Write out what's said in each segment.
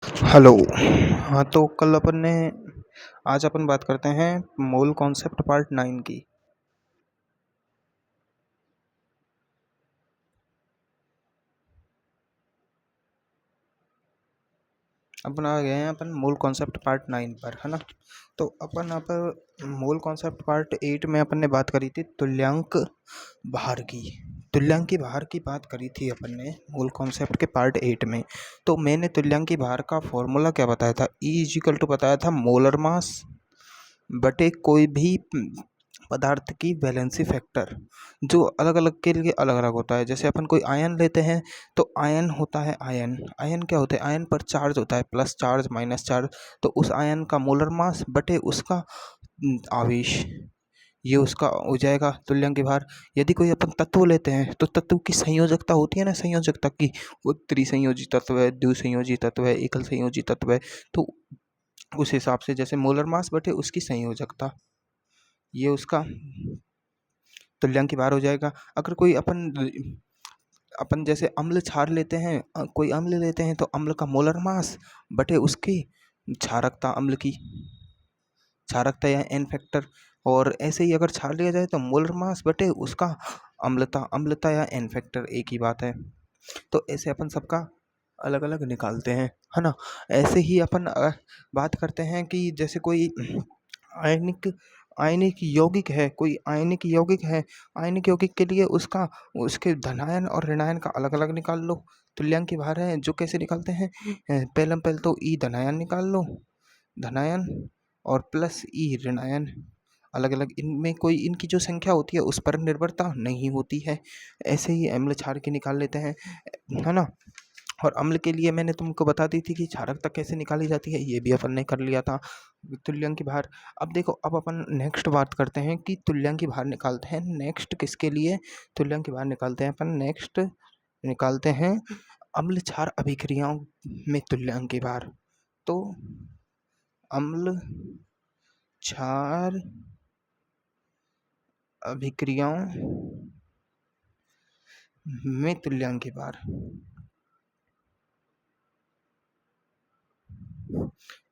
Hello. हाँ, तो कल अपन ने आज अपन बात करते हैं मोल कॉन्सेप्ट पार्ट 9 की। अपन आ गए हैं अपन मोल कॉन्सेप्ट पार्ट 9 पर, है ना। तो अपन यहाँ पर मोल कॉन्सेप्ट पार्ट 8 में अपन ने बात करी थी तुल्यांक भार की। तुल्यांकी भार की बात करी थी अपन ने मोल कॉन्सेप्ट के पार्ट 8 में। तो मैंने तुल्यांकी भार का फॉर्मूला क्या बताया था, ई इज इक्वल टू बताया था मोलर मास बटे कोई भी पदार्थ की वैलेंसी फैक्टर, जो अलग अलग के लिए अलग अलग होता है। जैसे अपन कोई आयन लेते हैं तो आयन होता है, आयन आयन क्या होता है, आयन पर चार्ज होता है, प्लस चार्ज माइनस चार्ज। तो उस आयन का मोलर मास बटे उसका आवेश, ये उसका हो जाएगा तुल्यांक भार। यदि कोई अपन तत्व लेते हैं तो तत्व की संयोजकता होती है ना, संयोजकता की, वो त्रिसंयोजी तत्व है, द्विसंयोजी तत्व है, एकल संयोजी तत्व है। तो उस हिसाब से जैसे मोलर मास बटे उसकी संयोजकता, ये उसका तुल्यांक भार हो जाएगा। अगर कोई अपन अपन जैसे अम्ल क्षार लेते हैं, कोई अम्ल लेते हैं तो अम्ल का मोलर मास बटे उसकी क्षारकता, अम्ल की क्षारकता या एन फैक्टर। और ऐसे ही अगर क्षार लिया जाए तो मोलर मास बटे उसका अम्लता, अम्लता या एन फैक्टर, एक ही बात है। तो ऐसे अपन सबका अलग अलग निकालते हैं, है ना। ऐसे ही अपन बात करते हैं कि जैसे कोई आयनिक आयनिक यौगिक है, कोई आयनिक यौगिक है, आयनिक यौगिक के लिए उसका उसके धनायन और ऋणायन का अलग अलग निकाल लो। तुल्यांक भार है जो कैसे निकालते हैं, पहले तो ई धनायन निकाल लो, धनायन, और प्लस ई ऋणायन, अलग अलग। इनमें कोई इनकी जो संख्या होती है उस पर निर्भरता नहीं होती है। ऐसे ही अम्ल क्षार की निकाल लेते हैं, है ना। और अम्ल के लिए मैंने तुमको बता दी थी कि क्षारकता कैसे निकाली जाती है, ये भी अपन ने कर लिया था, तुल्यांक भार। अब देखो, अब अपन नेक्स्ट बात करते हैं कि तुल्यांक भार निकालते हैं नेक्स्ट किसके लिए, तुल्यांक भार निकालते हैं अपन नेक्स्ट, निकालते हैं अम्ल क्षार अभिक्रियाओं में तुल्यांक भार। तो अम्ल क्षार अभिक्रियाओं में तुल्यांक भार।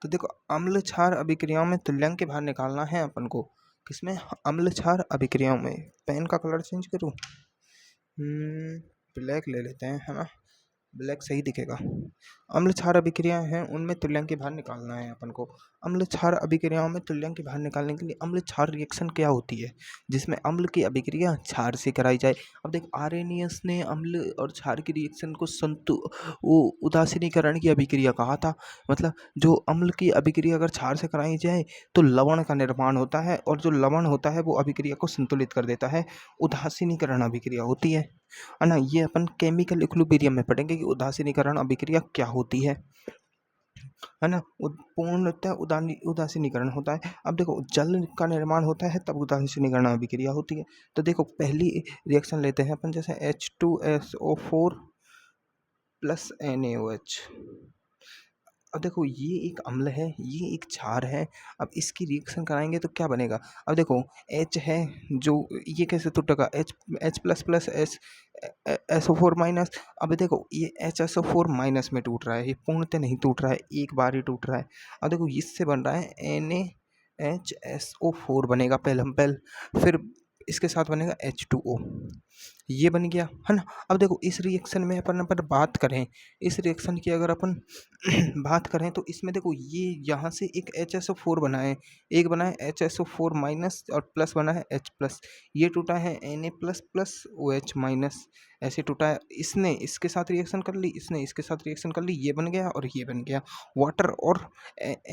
तो देखो, अम्ल क्षार अभिक्रियाओं में तुल्यांक भार निकालना है अपन को, किसमें, अम्ल क्षार अभिक्रियाओं में। पेन का कलर चेंज करूँ, ब्लैक ले लेते हैं, है ना, ब्लैक सही दिखेगा। अम्ल क्षार अभिक्रियाएं हैं, उनमें तुल्यांक भार निकालना है अपन को। अम्ल क्षार अभिक्रियाओं में तुल्यांक भार निकालने के लिए अम्ल क्षार रिएक्शन क्या होती है, जिसमें अम्ल की अभिक्रिया क्षार से कराई जाए। अब देख, आर्रेनियस ने अम्ल और क्षार की रिएक्शन को उदासीनीकरण की अभिक्रिया कहा था। मतलब जो अम्ल की अभिक्रिया अगर क्षार से कराई जाए तो लवण का निर्माण होता है, और जो लवण होता है वो अभिक्रिया को संतुलित कर देता है, उदासीनीकरण अभिक्रिया होती है ना। ये अपन केमिकल इक्विलिब्रियम में पढ़ेंगे कि उदासीनीकरण अभिक्रिया क्या होती है ना। पूर्णतः उदासीनीकरण होता है। अब देखो, जल का निर्माण होता है तब उदासीनीकरण अभिक्रिया होती है। तो देखो, पहली रिएक्शन लेते हैं अपन, जैसे H2SO4 प्लस NaOH। अब देखो, ये एक अम्ल है, ये एक क्षार है। अब इसकी रिएक्शन कराएंगे तो क्या बनेगा। अब देखो, H है जो, ये कैसे टूटेगा, H plus plus SO4 minus. अब देखो, ये HSO4 माइनस में टूट रहा है, ये पूर्णतः नहीं टूट रहा है, एक बार ही टूट रहा है। अब देखो, इससे बन रहा है NaHSO4 बनेगा पहले पहल, फिर इसके साथ बनेगा H2O, ये बन गया, है ना। अब देखो, इस रिएक्शन में अपन बात करें, इस रिएक्शन की अगर अपन बात करें तो इसमें देखो, ये यहाँ से एक HSO4 बना है, एक बना है HSO4 माइनस, और प्लस बना है H प्लस, ये टूटा है Na plus plus OH minus, ऐसे टूटा है। इसने इसके साथ रिएक्शन कर ली, इसने इसके साथ रिएक्शन कर ली, ये बन गया और ये बन गया, वाटर और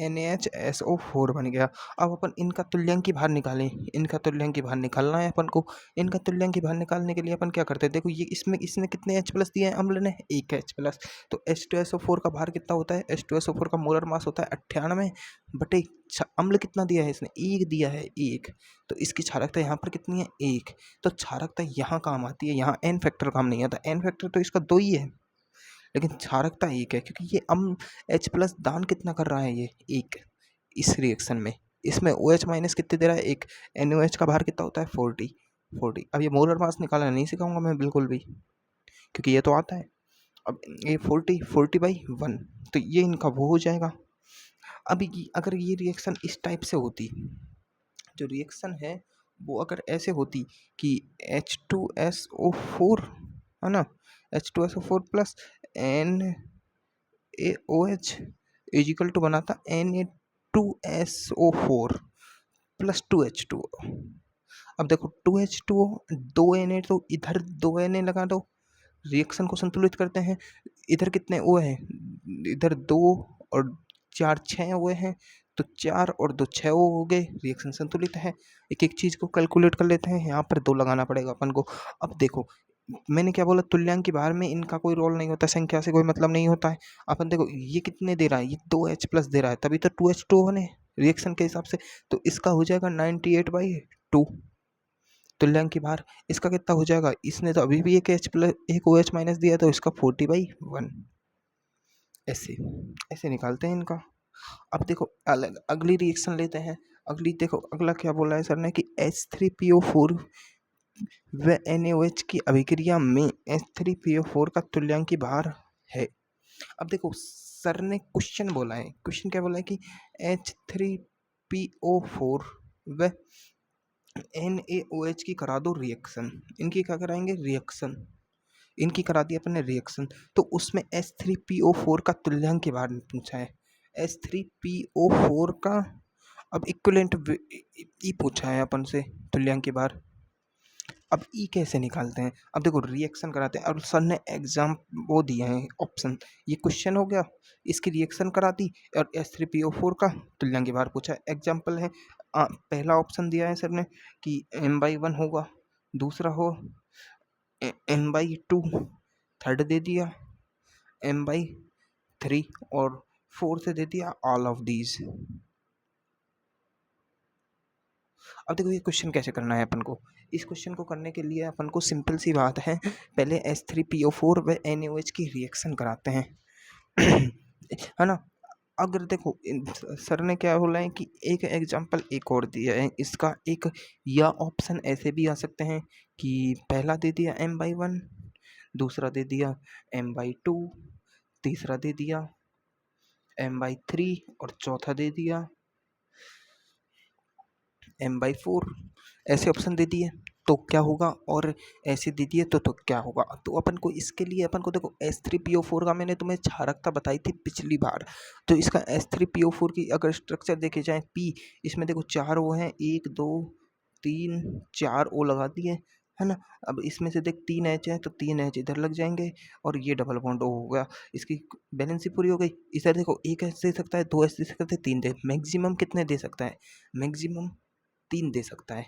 NaHSO4 बन गया। अब अपन इनका तुल्यांक भार निकालें, इनका तुल्यांक भार निकालना है अपन को। इनका तुल्यांक भार निकालने के लिए अपन क्या करते हैं, देखो, ये इसमें इसने कितने H प्लस दिए हैं, अम्ल ने एक H प्लस। तो H2SO4 का भार कितना होता है, H2SO4 का मोलर मास होता है 98 बटे अम्ल कितना दिया है इसने, एक दिया है, एक। तो इसकी क्षारकता यहाँ पर कितनी है, एक। तो क्षारकता यहाँ काम आती है, यहाँ एन फैक्टर काम नहीं आता। एन फैक्टर तो इसका 2 ही है, लेकिन क्षारकता एक है, क्योंकि ये H प्लस दान कितना कर रहा है, ये एक, इस रिएक्शन में। इसमें OH माइनस कितने दे रहा है, एक। NaOH का भार कितना होता है, 40। अब ये मोलर मास निकालना नहीं सिखाऊंगा मैं बिल्कुल भी, क्योंकि ये तो आता है। अब ये 40/1, तो ये इनका वो हो जाएगा। अब अगर ये रिएक्शन इस टाइप से होती, जो रिएक्शन है वो अगर ऐसे होती कि H2SO4 है ना, H2SO4 plus NaOH is equal to बनाता Na2SO4 प्लस 2H2O। अब देखो 2H2O, 2Na, तो इधर 2Na लगा दो, रिएक्शन को संतुलित करते हैं। इधर कितने ओ हैं, इधर 2 और 4 6 हुए हैं, तो 4 और 2 6 ओ हो गए, रिएक्शन संतुलित है। एक एक चीज़ को कैलकुलेट कर लेते हैं, यहाँ पर 2 लगाना पड़ेगा अपन को। अब देखो मैंने क्या बोला, तुल्यांक की बाहर में इनका कोई रोल नहीं होता, संख्या से कोई मतलब नहीं होता है। अपन देखो ये कितने दे रहा है, ये 2H प्लस दे रहा है, तभी तो 2H2 बने रिएक्शन के हिसाब से, तो इसका हो जाएगा 98/2 तुल्यांक की बाहर। इसका कितना हो जाएगा, इसने तो अभी भी एक H प्लस एक OH माइनस दिया, तो इसका 40/1 ऐसे ऐसे निकालते हैं इनका। अब देखो अलग अगली रिएक्शन लेते हैं। अगली देखो, अगला क्या बोला है सर ने कि H3PO4 व NaOH की अभिक्रिया में H3PO4 का तुल्यांकी भार है। अब देखो सर ने क्वेश्चन बोला है, क्वेश्चन क्या बोला है कि H3PO4 व NaOH की करा दो रिएक्शन। इनकी क्या कराएंगे, रिएक्शन। इनकी करा दी अपन ने रिएक्शन, तो उसमें H3PO4 का तुल्यांक के बारे में पूछा है। H3PO4 का अब इक्विवेलेंट ई पूछा है अपन से तुल्यांक के बार। अब ई कैसे निकालते हैं, अब देखो रिएक्शन कराते हैं, और सर ने एग्जाम वो दिए हैं ऑप्शन, ये क्वेश्चन हो गया, इसकी रिएक्शन करा दी और H3PO4 का तुल्यांक के बार पूछा है। एग्जाम्पल है, पहला ऑप्शन दिया है सर ने कि M/1 होगा, दूसरा हो N/2, थर्ड दे दिया M/3 और फोर्थ दे दिया ऑल ऑफ दीज। अब देखो ये क्वेश्चन कैसे करना है अपन को। इस क्वेश्चन को करने के लिए अपन को सिंपल सी बात है, पहले H3PO4 व NaOH की रिएक्शन कराते हैं है ना। अगर देखो सर ने क्या बोला है कि एक एग्जांपल एक और दिया है इसका, एक या ऑप्शन ऐसे भी आ सकते हैं कि पहला दे दिया M/1, दूसरा दे दिया M/2, तीसरा दे दिया M/3 और चौथा दे दिया M/4, ऐसे ऑप्शन दे दिए तो क्या होगा, और ऐसे दे दिए तो क्या होगा। तो अपन को इसके लिए अपन को देखो H3PO4 का मैंने तुम्हें क्षारकता बताई थी पिछली बार, तो इसका H3PO4 की अगर स्ट्रक्चर देखे जाए P, इसमें देखो 4 ओ हैं, 1 2 3 4 ओ लगा दिए है ना। अब इसमें से देख 3 H है, तो 3 H इधर लग जाएंगे और ये डबल बॉन्ड O हो गया, इसकी बैलेंस ही पूरी हो गई। इधर देखो 1 H दे सकता है, 2 H दे सकता है, 3 दे, मैक्सिमम कितने दे सकता है, मैक्सिमम 3 दे सकता है।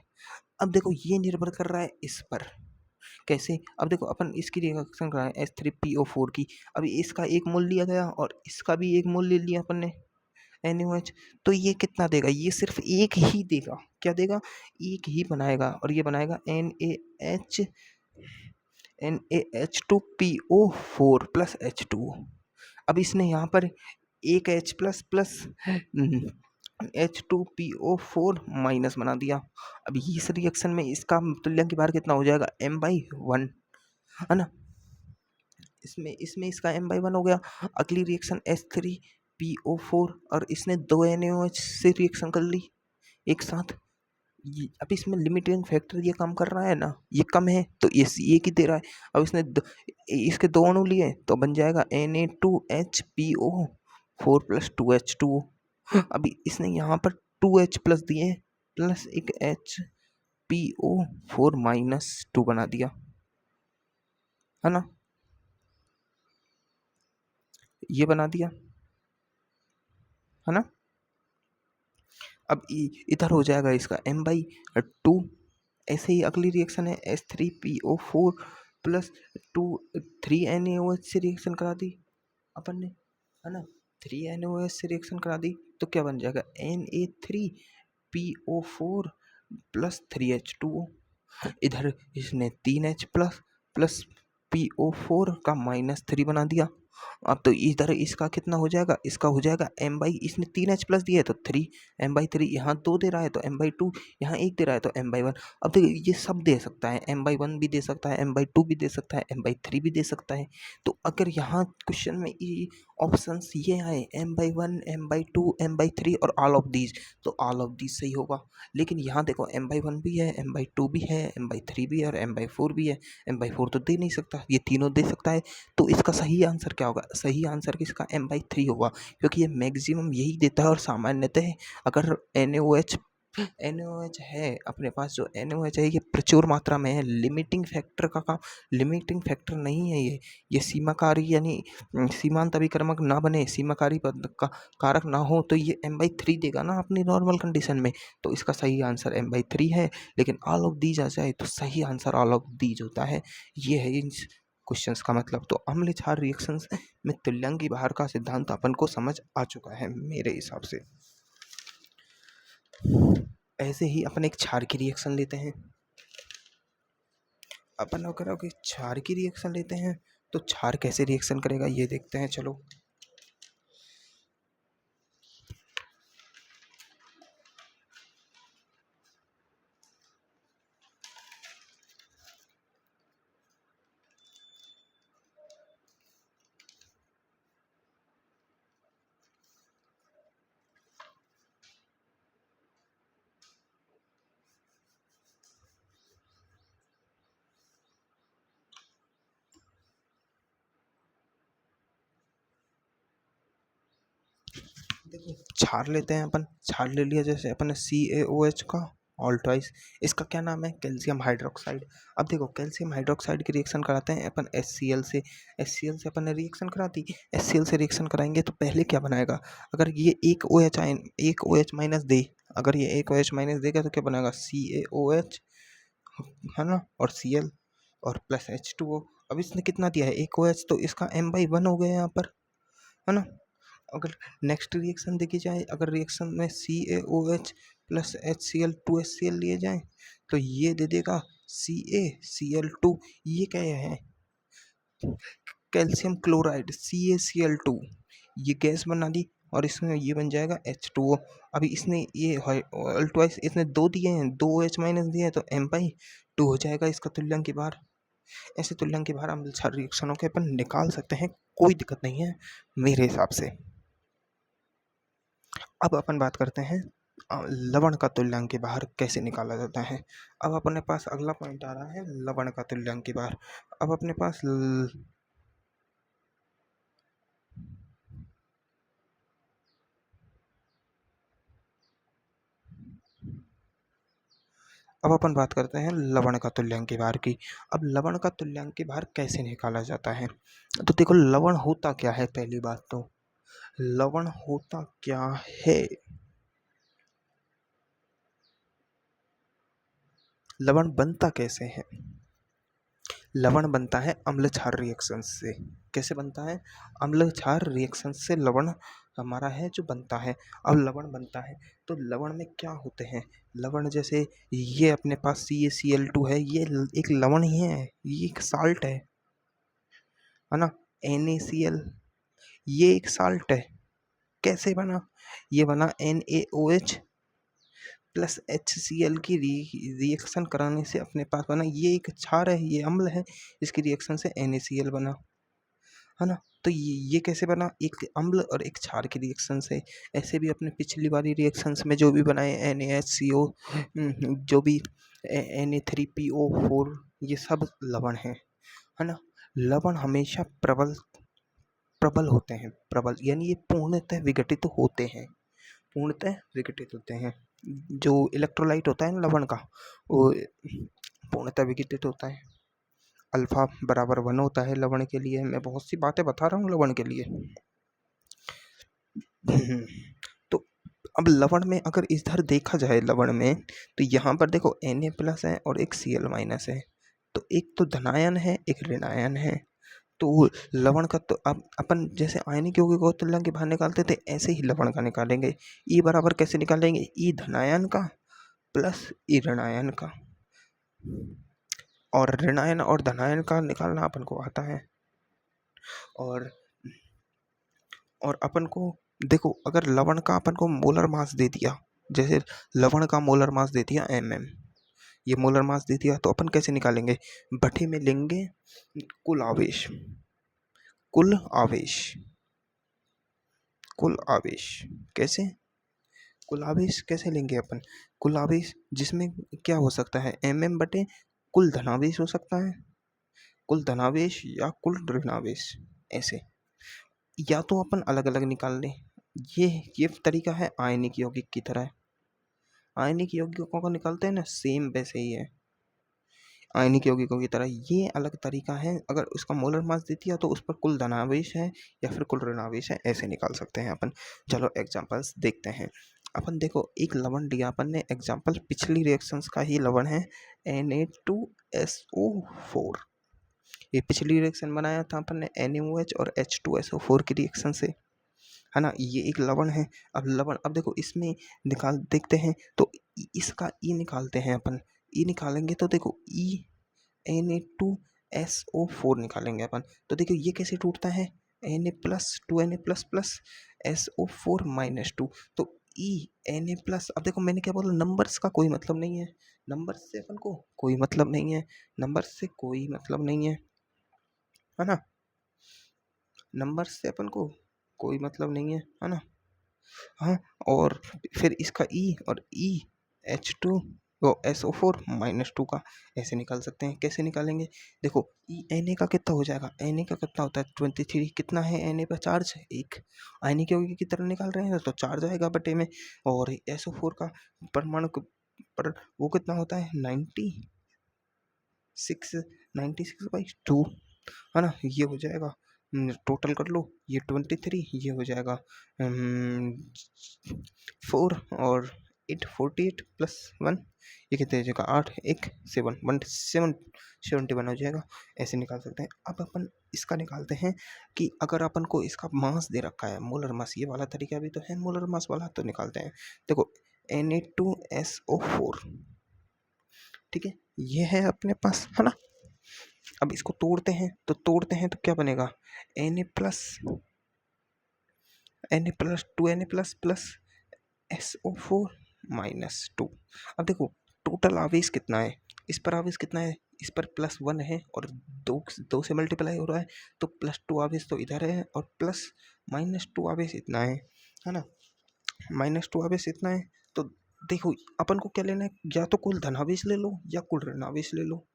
अब देखो ये निर्भर कर रहा है इस पर, कैसे, अब देखो अपन इसकी रिएक्शन कराएं H3PO4 की, अभी इसका एक मोल लिया गया और इसका भी एक मोल ले लिया अपन ने NaOH, तो ये कितना देगा, ये सिर्फ एक ही देगा, क्या देगा, एक ही बनाएगा, और ये बनाएगा NaH2PO4 प्लस H2O। अब इसने यहाँ पर एक H plus plus H2PO4 minus बना दिया। अब इस रिएक्शन में इसका तुल्यांक की बार कितना हो जाएगा, M/1 है ना। इसमें इसमें इसका M/1 हो गया। अगली रिएक्शन H3PO4 और इसने 2 NaOH से रिएक्शन कर ली एक साथ। अब इसमें लिमिटिंग फैक्टर ये कम कर रहा है ना, ये कम है तो ये एक ही दे रहा है। अब इसने इसके 2 अणु लिए तो बन जाएगा Na2HPO4 प्लस 2H2O। अभी इसने यहाँ पर 2H प्लस दिए प्लस एक HPO4 माइनस 2 बना दिया है ना, ये बना दिया है ना। अब इधर हो जाएगा इसका M/2। ऐसे ही अगली रिएक्शन है H3PO4 प्लस 3 NaOH से रिएक्शन करा दी अपन ने है ना, 3 NaOH से रिएक्शन करा दी तो क्या बन जाएगा Na3PO4 प्लस 3H2O। इधर इसने 3H प्लस प्लस PO4 का -3 बना दिया। अब तो इधर इसका कितना हो जाएगा, इसका हो जाएगा एम बाई, इसने 3h+ दिया है तो 3 m/3, यहाँ 2 दे रहा है तो m/2, यहाँ 1 दे रहा है तो m/1। अब देखिए ये सब दे सकता है, m/1 भी दे सकता है, m/2 भी दे सकता है, m/3 भी दे सकता है। तो अगर यहाँ क्वेश्चन में ये ऑप्शंस ये आए m/1, m/2, m/3 और ऑल ऑफ दीज, तो ऑल ऑफ दीज सही होगा। लेकिन यहाँ देखो m/1 भी है, m/2 भी है, m/3 भी है और m/4 भी है। m/4 तो दे नहीं सकता, ये तीनों दे सकता है। तो इसका सही आंसर क्या होगा, सही आंसर किसका m/3 होगा, क्योंकि ये मैक्सिमम यही देता है। और सामान्यतः अगर NaOH है अपने पास, जो NaOH है ये प्रचुर मात्रा में है, लिमिटिंग फैक्टर का काम, लिमिटिंग फैक्टर नहीं है ये सीमाकारी यानी सीमांत अभिकर्मक ना बने, सीमाकारी पद का कारक ना हो, तो ये m/3 देगा ना अपनी नॉर्मल कंडीशन में। तो इसका सही आंसर m/3 है। लेकिन ऑल ऑफ दीज आ जाए तो सही आंसर ऑल ऑफ दीज होता है। ये है इन क्वेश्चंस का मतलब। तो अम्ल क्षार रिएक्शंस में तुल्यंकी भार का सिद्धांत अपन को समझ आ चुका है मेरे हिसाब से। ऐसे ही अपन एक क्षार की रिएक्शन लेते हैं। अपन अगर क्षार की रिएक्शन लेते हैं तो क्षार कैसे रिएक्शन करेगा ये देखते हैं। चलो देखो क्षार लेते हैं अपन, क्षार ले लिया जैसे अपन ने CaOH का ऑल ट्वाइस, इसका क्या नाम है, कैल्शियम हाइड्रोक्साइड। अब देखो कैल्शियम हाइड्रोक्साइड की रिएक्शन कराते हैं अपन HCl से, HCl से अपन ने रिएक्शन करा दी। HCl से रिएक्शन कराएंगे तो पहले क्या बनाएगा, अगर ये एक OH आयन, एक OH माइनस दे, अगर ये एक OH माइनस देगा तो क्या बनेगा CaOH, है ना, और Cl और प्लस H2O। अब इसने कितना दिया है, एक OH, तो इसका m/1 हो गया यहाँ पर, है ना। अगर नेक्स्ट रिएक्शन देखी जाए, अगर रिएक्शन में CaOH प्लस HCl 2HCl लिए जाए तो ये दे देगा CaCl2। ये क्या है, कैल्शियम क्लोराइड CaCl2, ये गैस बना दी और इसमें ये बन जाएगा H2O। अभी इसने ये ट्वाइस इसने 2 दिए हैं, 2 OH माइनस दिए हैं तो m/2 हो जाएगा इसका तुल्यांक भार। ऐसे तुल्यांक भार अम्ल क्षार रिएक्शनों के अपन निकाल सकते हैं, कोई दिक्कत नहीं है मेरे हिसाब से। अब अपन बात करते हैं लवण का तुल्यांक भार कैसे निकाला जाता है। अब अपने पास अगला पॉइंट आ रहा है लवण का तुल्यांक भार। अब अपने पास अब अपन बात करते हैं लवण का तुल्यांक भार की। अब लवण का तुल्यांक भार कैसे निकाला जाता है, तो देखो लवण होता क्या है, पहली बात तो लवण होता क्या है, लवण बनता कैसे है। लवण बनता है अम्ल क्षार रिएक्शन से। कैसे बनता है, अम्ल क्षार रिएक्शन से लवण हमारा है जो बनता है। अब लवण बनता है तो लवण में क्या होते हैं, लवण जैसे ये अपने पास CaCl2 है, ये एक लवण ही है, ये एक साल्ट है ना। NaCl ये एक साल्ट है। कैसे बना, ये बना NaOH प्लस HCl की रिएक्शन कराने से अपने पास बना, ये एक क्षार है, ये अम्ल है, इसकी रिएक्शन से NaCl बना, है ना। तो ये कैसे बना, एक अम्ल और एक क्षार की रिएक्शन से। ऐसे भी अपने पिछली वाली रिएक्शंस में जो भी बनाए NaHCO, जो भी Na3PO4, ये सब लवण है ना। लवण हमेशा प्रबल प्रबल होते हैं, प्रबल यानी ये पूर्णतः विघटित होते हैं, पूर्णतः विघटित होते हैं। जो इलेक्ट्रोलाइट होता है ना लवण का, वो पूर्णतः विघटित होता है। अल्फा बराबर 1 होता है लवण के लिए। मैं बहुत सी बातें बता रहा हूँ लवण के लिए। तो अब लवण में अगर इधर देखा जाए लवण में, तो यहाँ पर देखो Na+ है और एक Cl- है, तो एक तो धनायन है एक ऋणायन है। तो लवण का तो अब अपन जैसे आयनिक यौगिक और तुल्यांक भार निकालते थे, ऐसे ही लवण का निकालेंगे। ई बराबर कैसे निकालेंगे, ई धनायन का प्लस ई ऋणायन का, और ऋणायन और धनायन का निकालना अपन को आता है। और और अपन को देखो, अगर लवण का अपन को मोलर मास दे दिया, जैसे लवण का मोलर मास दे दिया ये मोलर मास दे दिया, तो अपन कैसे निकालेंगे? बटे में लेंगे कुल आवेश, कुल आवेश, कुल आवेश। कैसे? कुल आवेश कैसे लेंगे अपन? कुल आवेश जिसमें क्या हो सकता है, बटे कुल धनावेश हो सकता है, कुल धनावेश या कुल ऋणावेश, ऐसे। या तो अपन अलग अलग निकाल लें, ये तरीका है आयनिक यौगिक की तरह। आयनिक यौगिकों को निकालते हैं ना, सेम वैसे ही है आयनिक यौगिकों की तरह। ये अलग तरीका है, अगर उसका मोलर मास दे दिया तो उस पर कुल धनावेश है या फिर कुल ऋणावेश है, ऐसे निकाल सकते हैं अपन। चलो एग्जांपल्स देखते हैं। अपन देखो, एक लवण लिया अपन ने, एग्जांपल पिछली रिएक्शंस का ही लवण है Na2SO4। ये पिछली रिएक्शन बनाया था अपन ने NaOH और H2SO4 की रिएक्शन से, है ना। ये एक लवण है। अब लवण, अब देखो इसमें निकाल देखते हैं, तो इसका ई निकालते हैं अपन। ई निकालेंगे तो देखो Na2SO4 निकालेंगे अपन, तो देखो ये कैसे टूटता है, Na plus 2Na plus plus SO4 minus 2, तो ई Na प्लस। अब देखो मैंने क्या बोला, नंबर्स का कोई मतलब नहीं है, नंबर्स से अपन को कोई मतलब नहीं है, नंबर्स से कोई मतलब नहीं है ना, नंबर्स से अपन को कोई मतलब नहीं है ना। हाँ, और फिर इसका ई, और ई H2 वो SO4 माइनस 2 का ऐसे निकाल सकते हैं। कैसे निकालेंगे? देखो ई Na का कितना हो जाएगा, Na का कितना होता है 23, कितना है Na पर चार्ज, एक। आयनिक यौगिक की तरह निकाल रहे हैं तो चार्ज आएगा बटे में, और SO4 का परमाणु पर वो कितना होता है 96/2, है ना। ये हो जाएगा, टोटल कर लो, ये 23, ये हो जाएगा 4 और 8 48 प्लस 1, ये कितने हो जाएगा 8 1 7 71 हो जाएगा। ऐसे निकाल सकते हैं। अब अपन इसका निकालते हैं कि अगर अपन को इसका मास दे रखा है, मोलर मास, ये वाला तरीका भी तो है मोलर मास वाला, तो निकालते हैं। देखो Na2SO4, ठीक है, ये है अपने पास, है ना। अब इसको तोड़ते हैं, तो क्या बनेगा, Na plus 2Na plus plus SO4 minus 2। अब देखो टोटल आवेश कितना है, इस पर आवेश कितना है, इस पर +1 है और दो से मल्टीप्लाई हो रहा है, तो +2 आवेश तो इधर है, और प्लस -2 आवेश इतना है ना। -2 आवेश इतना है, तो देखो अपन को क्या लेना है, या तो कुल धनावेश ले लो या कुल ऋणावेश ले लो।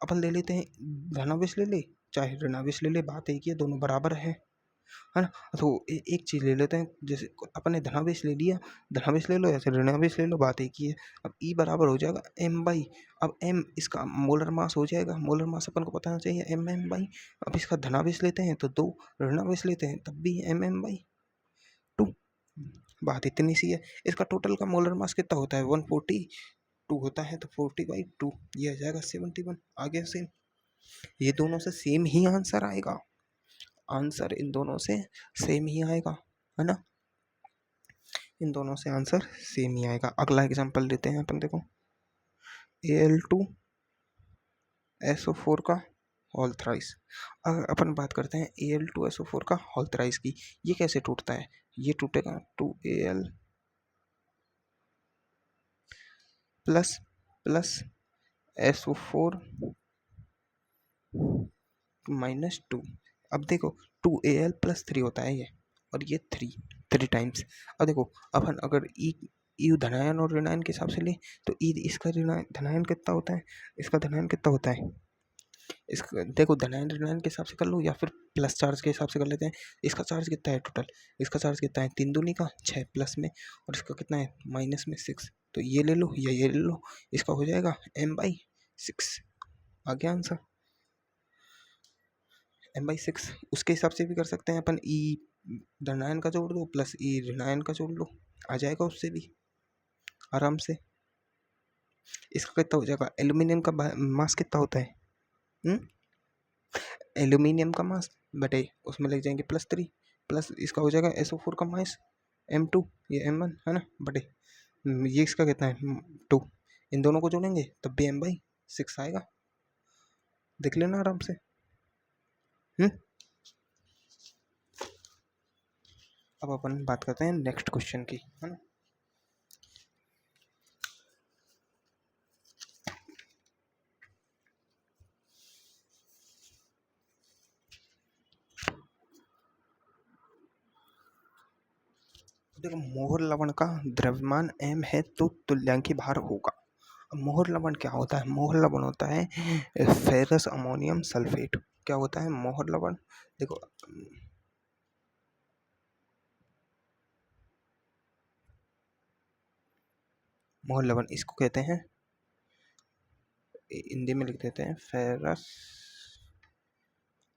अपन ले लेते हैं धनावेश ले ले चाहे ऋणावेश ले ले, बात एक ही है, दोनों बराबर है ना। तो एक चीज़ ले लेते हैं, जैसे अपन ने धनावेश ले लिया, धनावेश ले लो या फिर ऋणावेश ले लो, बात एक ही है। अब ई बराबर हो जाएगा m/, अब m इसका मोलर मास हो जाएगा, मोलर मास अपन को बताना चाहिए m/। अब इसका धनावेश लेते हैं तो 2, ऋणावेश लेते हैं तब भी mm/2, बात इतनी सी है। इसका टोटल का मोलर मास कितना होता है 142 होता है, तो 40/2 ये आ जाएगा 71। आ गया सेम, ये दोनों से सेम ही आंसर आएगा, आंसर इन दोनों से सेम ही आएगा, है ना। इन दोनों से आंसर सेम ही आएगा। अगला एग्जांपल लेते हैं अपन, देखो Al2SO4 का होल थ्राइस। अगर अपन बात करते हैं Al2SO4 का होल थ्राइस की, ये कैसे टूटता है, ये टूटेगा 2Al plus plus SO4 minus 2। अब देखो 2Al प्लस 3 होता है ये, और ये 3 टाइम्स। अब देखो अपन अगर ई धनायन और ऋणायन के हिसाब से ले, तो ई इसका धनायन कितना होता है, इसका धनायन कितना होता है, इसका देखो धनायन ऋणायन के हिसाब से कर लो या फिर प्लस चार्ज के हिसाब से कर लेते हैं। इसका चार्ज कितना है टोटल, इसका चार्ज कितना है 3 दूनी का 6 प्लस में, और इसका कितना है माइनस में 6, तो ये ले लो या ये ले लो, इसका हो जाएगा m/6। आ गया आंसर m/6। उसके हिसाब से भी कर सकते हैं अपन, ई धनायन का जोड़ दो प्लस ई ऋणायन का जोड़ लो, आ जाएगा उससे भी आराम से। इसका कितना हो जाएगा, एल्यूमिनियम का मास कितना होता है, एल्यूमिनियम का मास बटे उसमें लग जाएंगे +3, प्लस इसका हो जाएगा SO4 का मास m2, ये m1 है ना, बटे ये इसका कितना है 2, इन दोनों को जोड़ेंगे तब भी m/6 आएगा, देख लेना आराम से। अब अपन बात करते हैं नेक्स्ट क्वेश्चन की, है ना। देखो, मोहर लवण का द्रव्यमान m है तो तुल्यांकी भार होगा। अब मोहर लवण क्या होता है? मोहर लवण होता है फेरस अमोनियम सल्फेट। क्या होता है मोहर लवण? देखो, मोहर लवण इसको कहते हैं, हिंदी में लिख देते हैं फेरस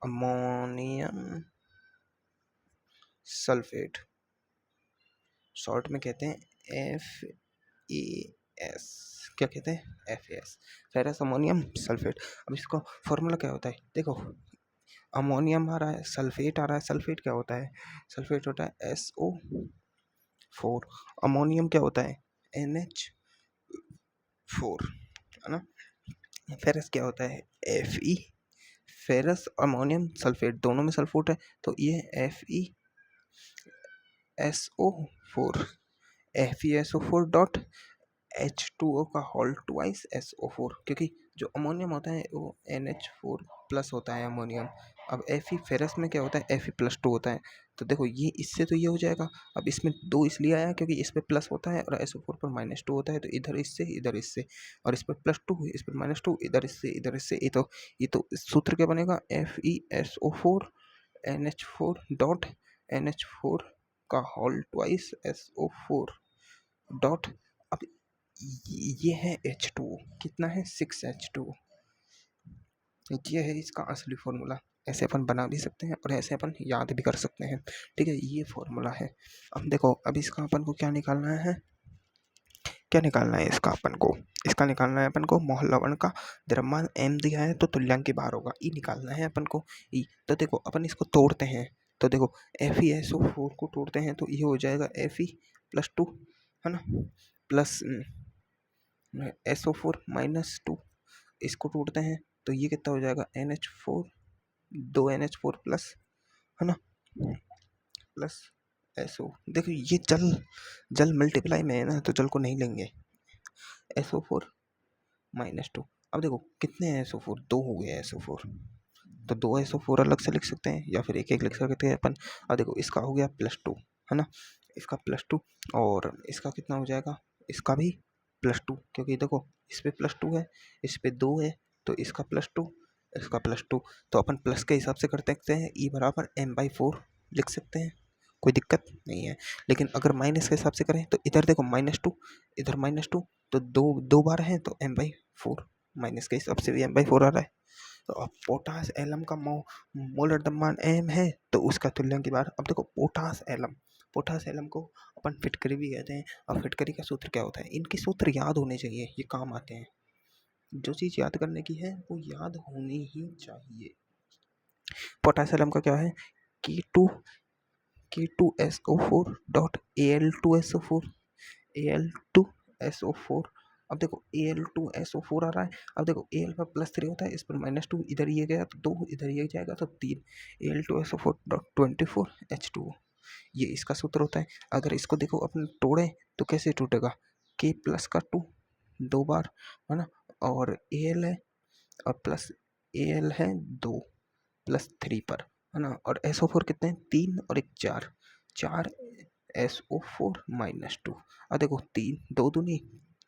अमोनियम सल्फेट, शॉर्ट में कहते हैं FAS। क्या कहते हैं? FAS, ferrous ammonium sulphate. अब इसको फॉर्मूला क्या होता है? देखो, अमोनियम आ रहा है, सल्फेट आ रहा है। सल्फेट क्या होता है? सल्फेट होता है SO4। अमोनियम क्या होता है? NH4, है ना। फेरस क्या होता है? Fe। फेरस अमोनियम सल्फेट, दोनों में सल्फेट है तो ये FeSO4, FeSO4 डॉट H2O का होल ट्वाइस SO4, क्योंकि जो अमोनियम होता है वो NH4 प्लस होता है अमोनियम। अब Fe फेरस में क्या होता है? Fe+2 होता है। तो देखो, ये इससे तो ये हो जाएगा। अब इसमें 2 इसलिए आया क्योंकि इस पे प्लस होता है और SO4 पर -2 होता है, तो इधर इससे इधर इससे, और इस पर +2 इस पर -2, इधर इससे इधर इससे। ये तो सूत्र क्या बनेगा? FeSO4 NH4 डॉट NH4 का होल ट्वाइस SO4 डॉट। अब ये है H2O, कितना है? 6H2O। ये है इसका असली फॉर्मूला। ऐसे अपन बना भी सकते हैं और ऐसे अपन याद भी कर सकते हैं, ठीक है। ये फॉर्मूला है। अब देखो, अब इसका अपन को क्या निकालना है? क्या निकालना है इसका अपन को? इसका निकालना है अपन को मोहर लवण का द्रव्यमान m दिया है तो तुल्यांकी भार होगा E निकालना है अपन को। E तो देखो, अपन इसको तोड़ते हैं तो देखो, FeSO4 को तोड़ते हैं तो ये हो जाएगा Fe+2, है ना, प्लस SO4 -2। इसको तोड़ते हैं तो ये कितना हो जाएगा? NH4, 2 NH4 प्लस, है ना, प्लस SO। देखो, ये जल मल्टीप्लाई में है ना, तो जल को नहीं लेंगे। SO4 -2। अब देखो कितने हैं SO4? 2 हो गए SO4, तो 2 SO4 अलग से लिख सकते हैं या फिर एक एक लिख सकते हैं अपन। अब देखो, इसका हो गया +2, है ना, इसका +2, और इसका कितना हो जाएगा? इसका भी +2, क्योंकि देखो इस पे +2 है, इस पे 2 है, तो इसका +2, इसका +2। तो अपन प्लस के हिसाब से कर सकते हैं, E बराबर m/4 लिख सकते हैं, कोई दिक्कत नहीं है। लेकिन अगर माइनस के हिसाब से करें तो इधर देखो -2, इधर -2, तो दो बार है तो m/4, माइनस के हिसाब से भी m/4 आ रहा है। तो अब पोटास एलम का मोलर द्रव्यमान m है तो उसका तुल्यांकी भार। अब देखो, पोटास एलम को अपन फिटकरी भी कहते हैं। अब फिटकरी का सूत्र क्या होता है? इनके सूत्र याद होने चाहिए, ये काम आते हैं। जो चीज़ याद करने की है वो याद होनी ही चाहिए। पोटास एलम का क्या है? K2SO4 dot Al2SO4, Al2SO4। अब देखो, Al2SO4 आ रहा है। अब देखो, Al पर +3 होता है, इस पर -2, इधर ये गया तो 2, इधर ये जाएगा तो 3, Al2SO4 डॉट 24H2O। ये इसका सूत्र होता है। अगर इसको देखो अपन तोड़े तो कैसे टूटेगा? K प्लस का 2 2 बार, है ना, और Al है, और प्लस Al है 2 +3 पर, है ना, और SO4 कितने हैं? 3 और एक 4, 4 SO4 -2। अब देखो, 3 2 दूनी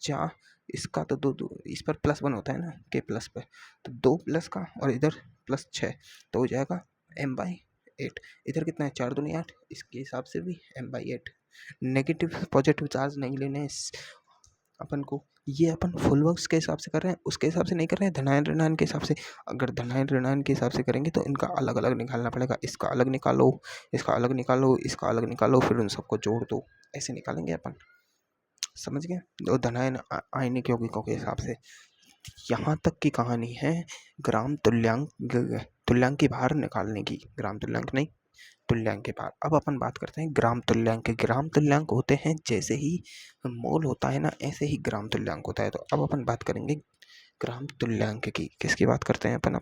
4, इसका तो 2 इस पर +1 होता है ना, K प्लस पे, तो 2 प्लस का और इधर +6, तो हो जाएगा m/8। इधर कितना है? 4 दूनी 8, इसके हिसाब से भी m/8। नेगेटिव पॉजिटिव चार्ज नहीं लेने अपन को। ये अपन फुल वर्क्स के हिसाब से कर रहे हैं, उसके हिसाब से नहीं कर रहे हैं, धनायन ऋणायन के हिसाब से। अगर धनायन ऋणायन के हिसाब से करेंगे तो इनका अलग अलग निकालना पड़ेगा। इसका अलग निकालो, इसका अलग निकालो, इसका अलग निकालो, फिर उन सबको जोड़ दो, ऐसे निकालेंगे अपन। समझ गए? तो धनायन आयनिक यौगिकों के हिसाब से। यहाँ तक की कहानी है ग्राम तुल्यांक की भार निकालने की। ग्राम तुल्यांक नहीं, तुल्यांक के भार। अब अपन बात करते हैं ग्राम तुल्यांक के। ग्राम तुल्यांक होते हैं जैसे ही मोल होता है ना, ऐसे ही ग्राम तुल्यांक होता है। तो अब अपन बात करेंगे ग्राम तुल्यांक की। किसकी बात करते हैं अपन?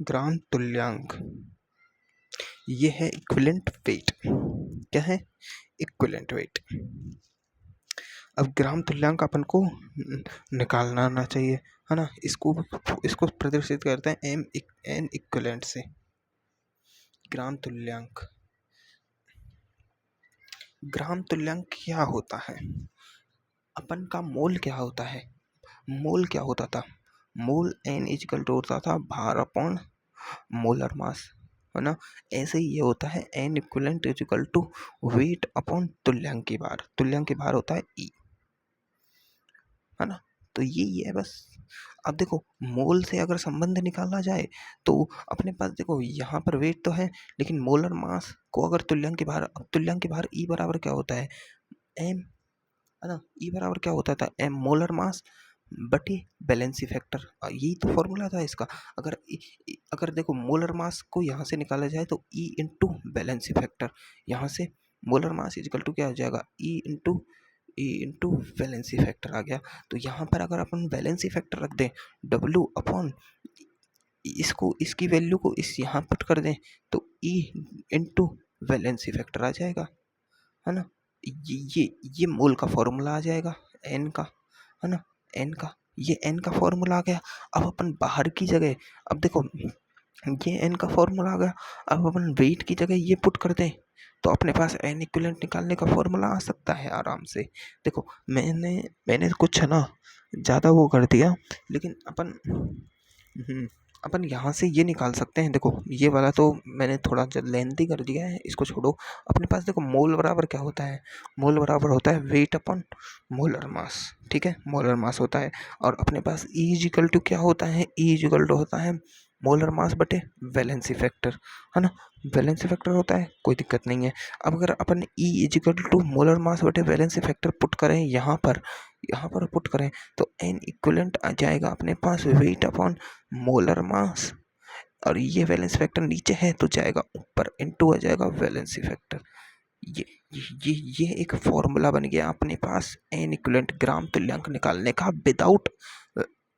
ग्राम तुल्यांक। ये है इक्विवेलेंट वेट। क्या है? Equivalent weight. अब ग्राम तुल्यांक अपन को निकालना आना चाहिए, है ना। इसको प्रदर्शित करते हैं एन इक्विवेलेंट से। ग्राम तुल्यांक, ग्राम तुल्यांक क्या होता है? अपन का मोल क्या होता है? मोल क्या होता था? मोल एन इक्वल टू होता था भार अपॉन मोलर मास, है ना। ऐसे ही ये होता है N equivalent equal to weight upon तुल्यांक की भार। तुल्यांक की भार होता है ई, है ना। तो ये है बस। अब देखो मोल से अगर संबंध निकाला जाए तो अपने पास देखो यहाँ पर वेट तो है, लेकिन मोलर मास को अगर तुल्यांक की भार, तुल्यांक की भार ई बराबर क्या होता है? एम, है ना। ई बराबर क्या होता था? एम मोलर मास बटे बैलेंसी फैक्टर। यही तो फॉर्मूला था इसका। अगर देखो मोलर मास को यहाँ से निकाला जाए तो ई इंटू बैलेंसी फैक्टर, यहाँ से मोलर मास इजकल टू क्या हो जाएगा? ई इंटू वैलेंसी फैक्टर आ गया। तो यहाँ पर अगर अपन वैलेंसी फैक्टर रख दें W अपॉन इसको, इसकी वैल्यू को इस यहाँ पुट कर दें तो ई इंटू वैलेंसी फैक्टर आ जाएगा, है ना। ये मोल का फॉर्मूला आ जाएगा एन का, है ना। एन का, ये एन का फॉर्मूला आ गया। अब अपन बाहर की जगह, अब देखो ये एन का फॉर्मूला आ गया, अब अपन वेट की जगह ये पुट कर दें तो अपने पास एन इक्विवेलेंट निकालने का फॉर्मूला आ सकता है आराम से। देखो मैंने मैंने कुछ है ना ज़्यादा वो कर दिया, लेकिन अपन यहाँ से ये निकाल सकते हैं। देखो ये वाला तो मैंने थोड़ा लेंथी कर दिया है, इसको छोड़ो। अपने पास देखो मोल बराबर क्या होता है? मोल बराबर होता है वेट अपन मोलर मास, ठीक है। मोलर मास होता है। और अपने पास ई इक्वल टू क्या होता है? ई इक्वल टू होता है मोलर मास बटे वैलेंसी फैक्टर, है ना। वैलेंसी फैक्टर होता है, कोई दिक्कत नहीं है। अब अगर अपन E equal to molar mass बटे वैलेंसी फैक्टर पुट करें यहाँ पर पुट करें तो एन इक्विवेलेंट आ जाएगा अपने पास वेट अपॉन मोलर मास, और ये वैलेंस फैक्टर नीचे है तो जाएगा ऊपर, इनटू आ जाएगा वैलेंसी फैक्टर। ये ये एक फॉर्मूला बन गया अपने पास एन इक्विवेलेंट ग्राम तुल्यांक निकालने का, विदाउट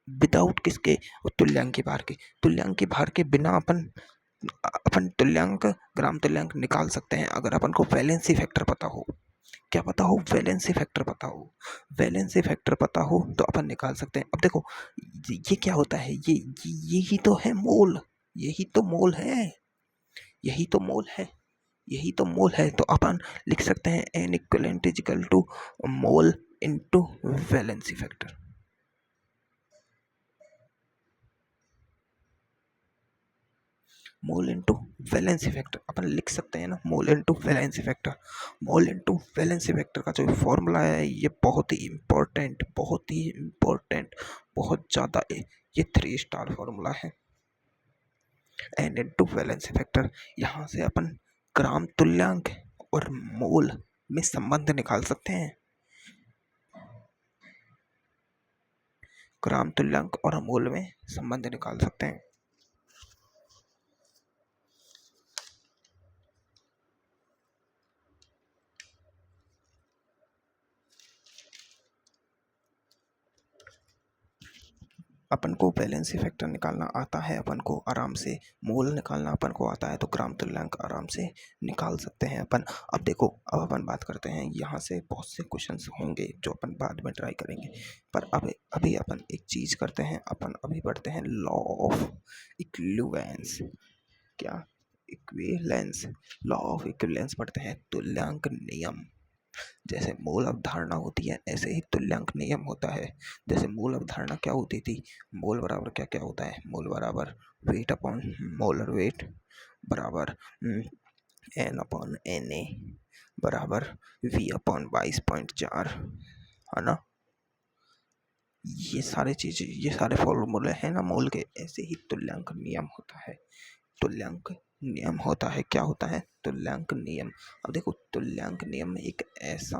विदाउट किसके? तुल्यांक की भार के। तुल्यांक की भार के बिना अपन तुल्यांक ग्राम तुल्यांक निकाल सकते हैं अगर अपन को वैलेंसी फैक्टर पता हो। क्या पता हो? वैलेंसी फैक्टर पता हो। वैलेंसी फैक्टर पता हो तो अपन निकाल सकते हैं। अब देखो ये क्या होता है? यही तो है मोल, यही तो मोल है, यही तो मोल है, यही तो मोल है। तो अपन लिख सकते हैं N equivalent equal to mole into valency factor. Mole into valency factor अपन लिख सकते हैं ना, mole into valency factor. Mole into valency factor का जो फॉर्मूला है ये बहुत ही इम्पोर्टेंट, बहुत ही इम्पोर्टेंट, बहुत ज़्यादा ये 3 स्टार फॉर्मूला है। एन इंटू वैलेंसी फैक्टर, यहाँ से अपन ग्राम तुल्यांक और मोल में संबंध निकाल सकते हैं। ग्राम तुल्यांक और मोल में संबंध निकाल सकते हैं। अपन को वैलेंसी फैक्टर निकालना आता है, अपन को आराम से मोल निकालना अपन को आता है, तो ग्राम तुल्यांक आराम से निकाल सकते हैं अपन। अब देखो अब अपन बात करते हैं, यहाँ से बहुत से क्वेश्चंस होंगे जो अपन बाद में ट्राई करेंगे, पर अब अभी अपन एक चीज़ करते हैं, अपन अभी पढ़ते हैं लॉ ऑफ इक्विवेलेंस। क्या? इक्विवेलेंस, लॉ ऑफ इक्विवेलेंस पढ़ते हैं, तुल्यांक नियम। जैसे मूल अवधारणा होती है ऐसे ही तुल्यांक नियम होता है। जैसे मूल अवधारणा क्या होती थी? मोल बराबर क्या क्या होता है? मोल बराबर वेट अपॉन मोलर वेट बराबर एन अपॉन एन ए बराबर वी अपॉन 22.4, है ना। ये सारे चीज़ें, ये सारे फॉर्मूले हैं ना मोल के, ऐसे ही तुल्यांक नियम होता है। तुल्यांक नियम होता है, क्या होता है? तुल्यांक नियम। अब देखो तुल्यांक नियम एक ऐसा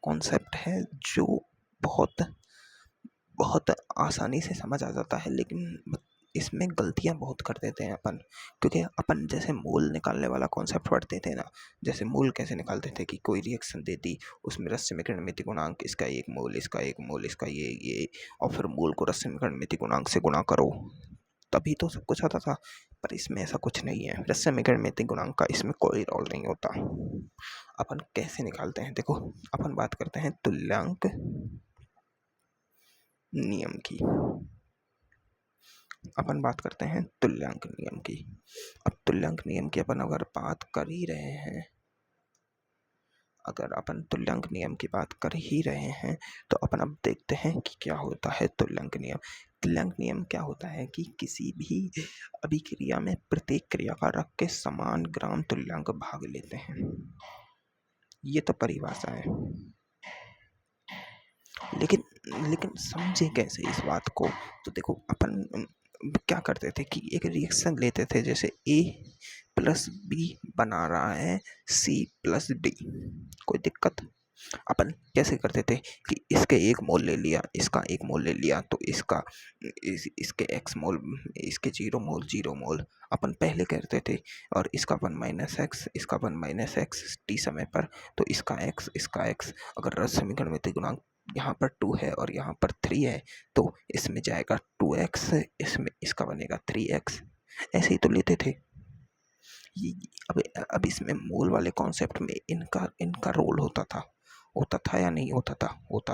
कॉन्सेप्ट है जो बहुत बहुत आसानी से समझ आ जाता है, लेकिन इसमें गलतियाँ बहुत कर देते हैं अपन। क्योंकि अपन जैसे मोल निकालने वाला कॉन्सेप्ट पढ़ते थे ना, जैसे मोल कैसे निकालते थे कि कोई रिएक्शन दे दी, उसमें रश्मिकरण मिति गुणांक, इसका एक मोल, इसका एक मोल, इसका ये, और फिर मोल को रश्मिकरण मिति गुणांक से गुणा करो, तभी तो सब कुछ आता था। पर इसमें ऐसा कुछ नहीं है, रसमीकरण में गुणांक का इसमें कोई रोल नहीं होता। अपन कैसे निकालते हैं, देखो अपन बात करते हैं तुल्यांक नियम की। अपन बात करते हैं तुल्यांक नियम की। अब तुल्यांक नियम की अपन अगर बात कर ही रहे हैं, अगर अपन तुल्यांक नियम की बात कर ही रहे हैं, तो अपन अब देखते हैं कि क्या होता है तुल्यांक नियम। तुल्यांक नियम क्या होता है कि किसी भी अभिक्रिया में प्रत्येक क्रियाकारक के समान ग्राम तुल्यांक भाग लेते हैं। ये तो परिभाषा है, लेकिन लेकिन समझे कैसे इस बात को। तो देखो अपन क्या करते थे कि एक रिएक्शन लेते थे, जैसे ए प्लस बी बना रहा है सी प्लस डी, कोई दिक्कत। अपन कैसे करते थे कि इसके एक मोल ले लिया, इसका एक मोल ले लिया, तो इसके एक्स मोल, इसके जीरो मोल अपन पहले करते थे। और इसका वन माइनस एक्स, इसका वन माइनस एक्स टी समय पर, तो इसका एक्स अगर रस समीकरण में गुणांक यहाँ पर 2 है और यहाँ पर 3 है, तो इसमें जाएगा 2x, इसमें इसका बनेगा 3x। ऐसे ही तो लेते थे। अब इसमें मोल वाले कॉन्सेप्ट में इनका इनका रोल होता था या नहीं होता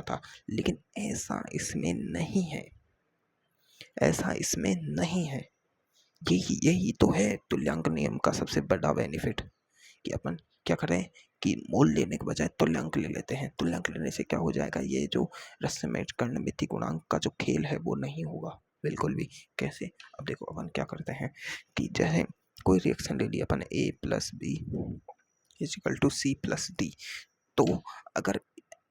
था। लेकिन ऐसा इसमें नहीं है, ऐसा इसमें नहीं है। यही यही तो है तुल्यांक नियम का सबसे बड़ा बेनिफिट, कि अपन क्या करें कि मोल लेने के बजाय तुल्यांक ले लेते हैं। तुल्यांक लेने से क्या हो जाएगा, ये जो रसमेकरण मिति गुणांक का जो खेल है वो नहीं होगा बिल्कुल भी। कैसे, अब देखो अपन क्या करते हैं कि जैसे कोई रिएक्शन ले लिया अपन, A plus B equal to C plus D. तो अगर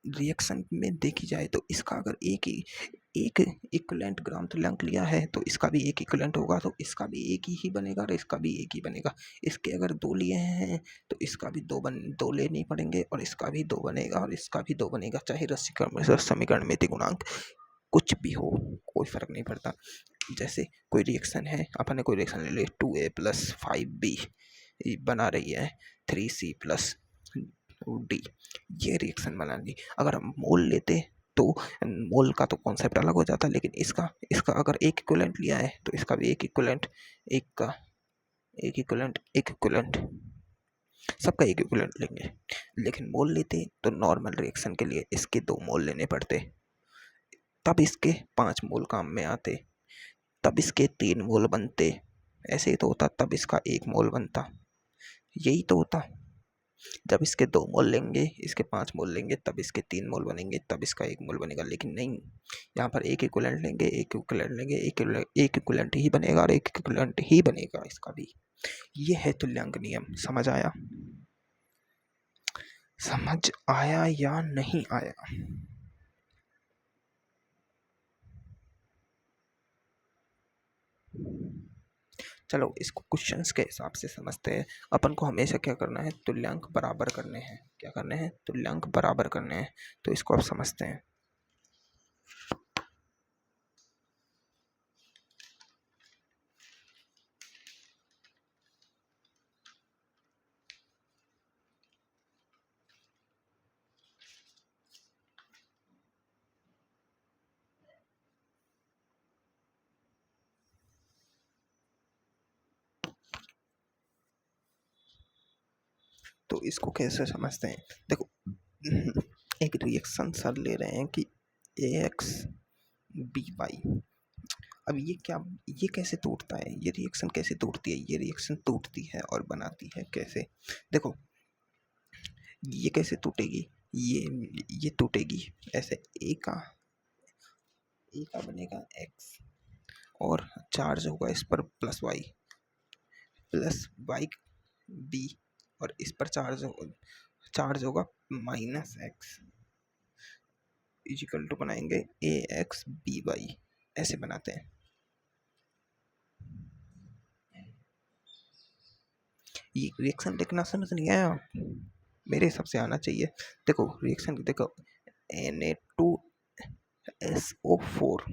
रिएक्शन में देखी जाए तो इसका अगर एक इक्विवेलेंट ग्राम तुल्यांक लिया है, तो इसका भी एक इक्विवेलेंट होगा, तो इसका भी एक ही बनेगा और इसका भी एक ही बनेगा। इसके अगर दो लिए हैं तो इसका भी दो लेने पड़ेंगे, और इसका भी दो बनेगा और इसका भी दो बनेगा, चाहे समीकरण में गुणांक कुछ भी हो, कोई फर्क नहीं पड़ता। जैसे कोई रिएक्शन है, अपन ने कोई रिएक्शन ले ली 2a प्लस 5b बना रही है 3c प्लस डी, ये रिएक्शन बना ली। अगर हम मोल लेते तो मोल का तो कॉन्सेप्ट अलग हो जाता, लेकिन इसका इसका अगर एक इक्विवेलेंट लिया है तो इसका भी एक इक्विवेलेंट, एक का एक इक्विवेलेंट सबका एक इक्विवेलेंट लेंगे। लेकिन मोल लेते तो नॉर्मल रिएक्शन के लिए इसके दो मोल लेने पड़ते, तब इसके 5 मोल काम में आते, तब इसके 3 मोल बनते। ऐसे ही तो होता, तब इसका 1 मोल बनता। यही तो होता। जब इसके 2 मोल लेंगे, इसके 5 मोल लेंगे, तब इसके 3 मोल बनेंगे, तब इसका 1 मोल बनेगा। लेकिन नहीं, यहाँ पर एक इक्विवेलेंट लेंगे, एक इक्विवेलेंट लेंगे, एक इक्विवेलेंट ही बनेगा और एक इक्विवेलेंट ही बनेगा इसका भी। ये है तुल्यांक नियम। समझ आया? समझ आया या नहीं आया? चलो इसको क्वेश्चंस के हिसाब से समझते हैं। अपन को हमेशा क्या करना है, तुल्यांक बराबर करने हैं। क्या करने हैं? तुल्यांक बराबर करने हैं। तो इसको अब समझते हैं। तो इसको कैसे समझते हैं, देखो एक रिएक्शन सर ले रहे हैं कि ए एक्स बी वाई। अब ये कैसे टूटता है, ये रिएक्शन कैसे टूटती है? ये रिएक्शन टूटती है और बनाती है कैसे, देखो ये कैसे टूटेगी, ये टूटेगी ऐसे। ए का बनेगा एक्स और चार्ज होगा इस पर प्लस वाई बी, और इस पर चार्ज होगा माइनस एक्स, इजिकल टू बनाएंगे ए एक्स बी वाई। ऐसे बनाते हैं। ये रिएक्शन देखना समझ नहीं आया? मेरे हिसाब से आना चाहिए। देखो रिएक्शन देखो, Na2SO4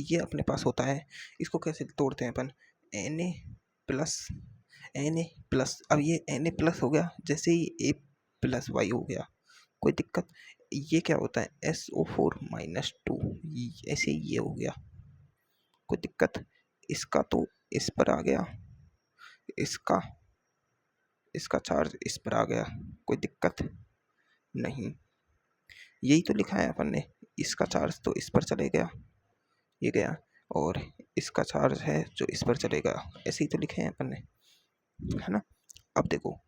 ये अपने पास होता है। इसको कैसे तोड़ते हैं अपन, Na प्लस, अब ये Na प्लस हो गया, जैसे ही A प्लस वाई हो गया, कोई दिक्कत। ये क्या होता है SO4 -2, ऐसे ये हो गया, कोई दिक्कत। इसका तो इस पर आ गया, इसका इसका चार्ज इस पर आ गया, कोई दिक्कत नहीं। यही तो लिखा है अपन ने, इसका चार्ज तो इस पर चले गया, ये गया, और इसका चार्ज है जो इस पर चलेगा, ऐसे ही तो लिखे हैं अपन ने, है ना। अब देखो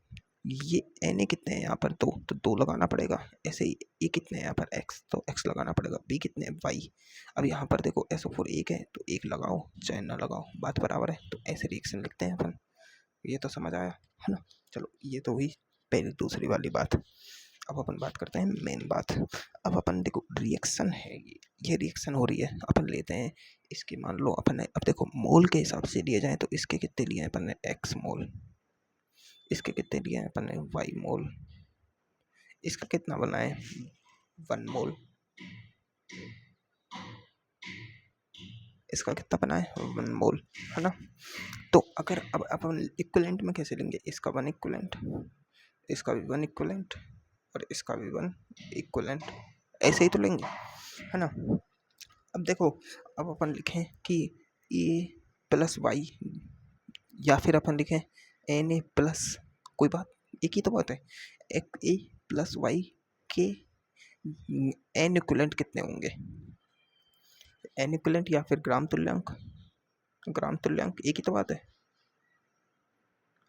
ये एन कितने हैं यहाँ पर, दो, तो दो लगाना पड़ेगा। ऐसे ही ये कितने हैं यहाँ पर एक्स, तो एक्स लगाना पड़ेगा। बी कितने हैं, वाई। अब यहाँ पर देखो SO4 एक है तो एक लगाओ चाहे ना लगाओ, बात बराबर है। तो ऐसे रिएक्शन लिखते हैं अपन, ये तो समझ आया, है ना। चलो ये तो हुई पहली दूसरी वाली बात। अब अपन बात करते हैं मेन बात। अब अपन देखो रिएक्शन है, ये रिएक्शन हो रही है, अपन लेते हैं इसकी, मान लो अपन ने, अब देखो मोल के हिसाब से लिए जाए तो इसके कितने लिए हैं अपन ने, एक्स मोल, इसके कितने लिए हैं अपन ने, वाई मोल, इसका कितना बना है, 1 मोल, इसका कितना बना है, 1 मोल, है ना। तो अगर अब अपन इक्विवेलेंट में कैसे लेंगे, इसका 1 इक्विवेलेंट, इसका भी 1 इक्विवेलेंट, और इसका भी 1 इक्विवेलेंट, ऐसे ही तो लेंगे, है ना। अब देखो, अब अपन लिखें कि ए प्लस वाई, या फिर अपन लिखें एन ए प्लस, कोई बात, एक ही तो बात है, एक ए प्लस वाई के एन इक्विवेलेंट कितने होंगे, एन इक्विवेलेंट या फिर ग्राम तुल्यांक, ग्राम तुल्यांक एक ही तो बात है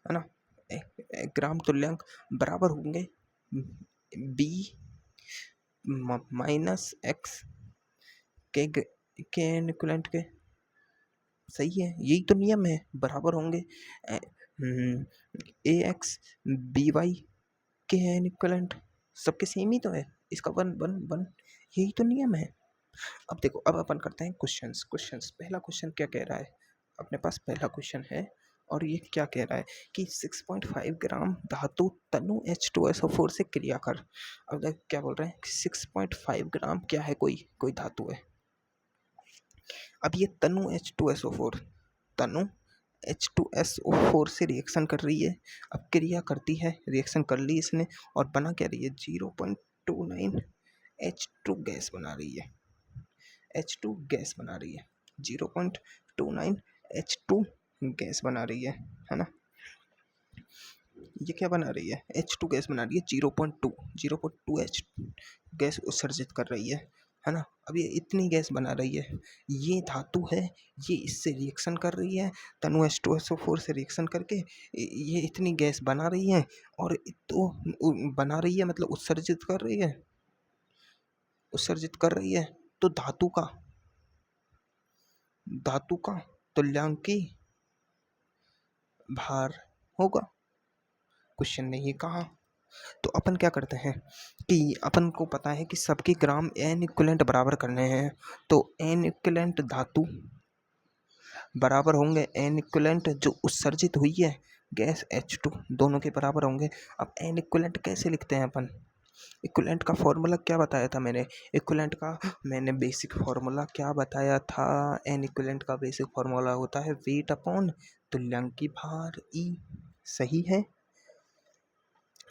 ना। ग्राम तुल्यांक बराबर होंगे बी माइनस एक्स के एन इक्विवेलेंट के, सही है, यही तो नियम है, बराबर होंगे ए एक्स बी वाई के एन इक्विवेलेंट, सबके सेम ही तो है, इसका 1 1 1, यही तो नियम है। अब देखो, अब अपन करते हैं क्वेश्चंस। पहला क्वेश्चन क्या कह रहा है, अपने पास पहला क्वेश्चन है, और ये क्या कह रहा है कि 6.5 ग्राम धातु तनु H2SO4 से क्रिया कर। अब देख क्या बोल रहे हैं कि 6.5 ग्राम क्या है, कोई धातु है। अब ये तनु H2SO4, तनु H2SO4 से रिएक्शन कर रही है, अब क्रिया करती है, रिएक्शन कर ली इसने, और बना क्या रही है, 0.29 H2 गैस बना रही है, H2 गैस बना रही है, 0.29 H2 गैस बना रही है ना। ये क्या बना रही है, H2 गैस बना रही है, 0.2 H गैस उत्सर्जित कर रही है ना। अब ये इतनी गैस बना रही है, ये धातु है, ये इससे रिएक्शन कर रही है, तनु H2SO4 से रिएक्शन करके ये इतनी गैस बना रही है, और तो बना रही है मतलब उत्सर्जित कर रही है, उत्सर्जित कर रही है, तो धातु का तुल्यांकी भार होगा, क्वेश्चन ने ये कहा। तो अपन क्या करते हैं कि अपन को पता है कि सबके ग्राम एन इक्विवेलेंट बराबर करने हैं, तो एन इक्विवेलेंट धातु बराबर होंगे एन इक्विवेलेंट जो उत्सर्जित हुई है गैस H2, दोनों के बराबर होंगे। अब एन इक्विवेलेंट कैसे लिखते हैं अपन, इक्विवेलेंट का फॉर्मूला क्या बताया था मैंने, इक्विवेलेंट का मैंने बेसिक फॉर्मूला क्या बताया था, एन इक्विवेलेंट का बेसिक फॉर्मूला होता है वेट अपॉन तुल्यांकी भार ई,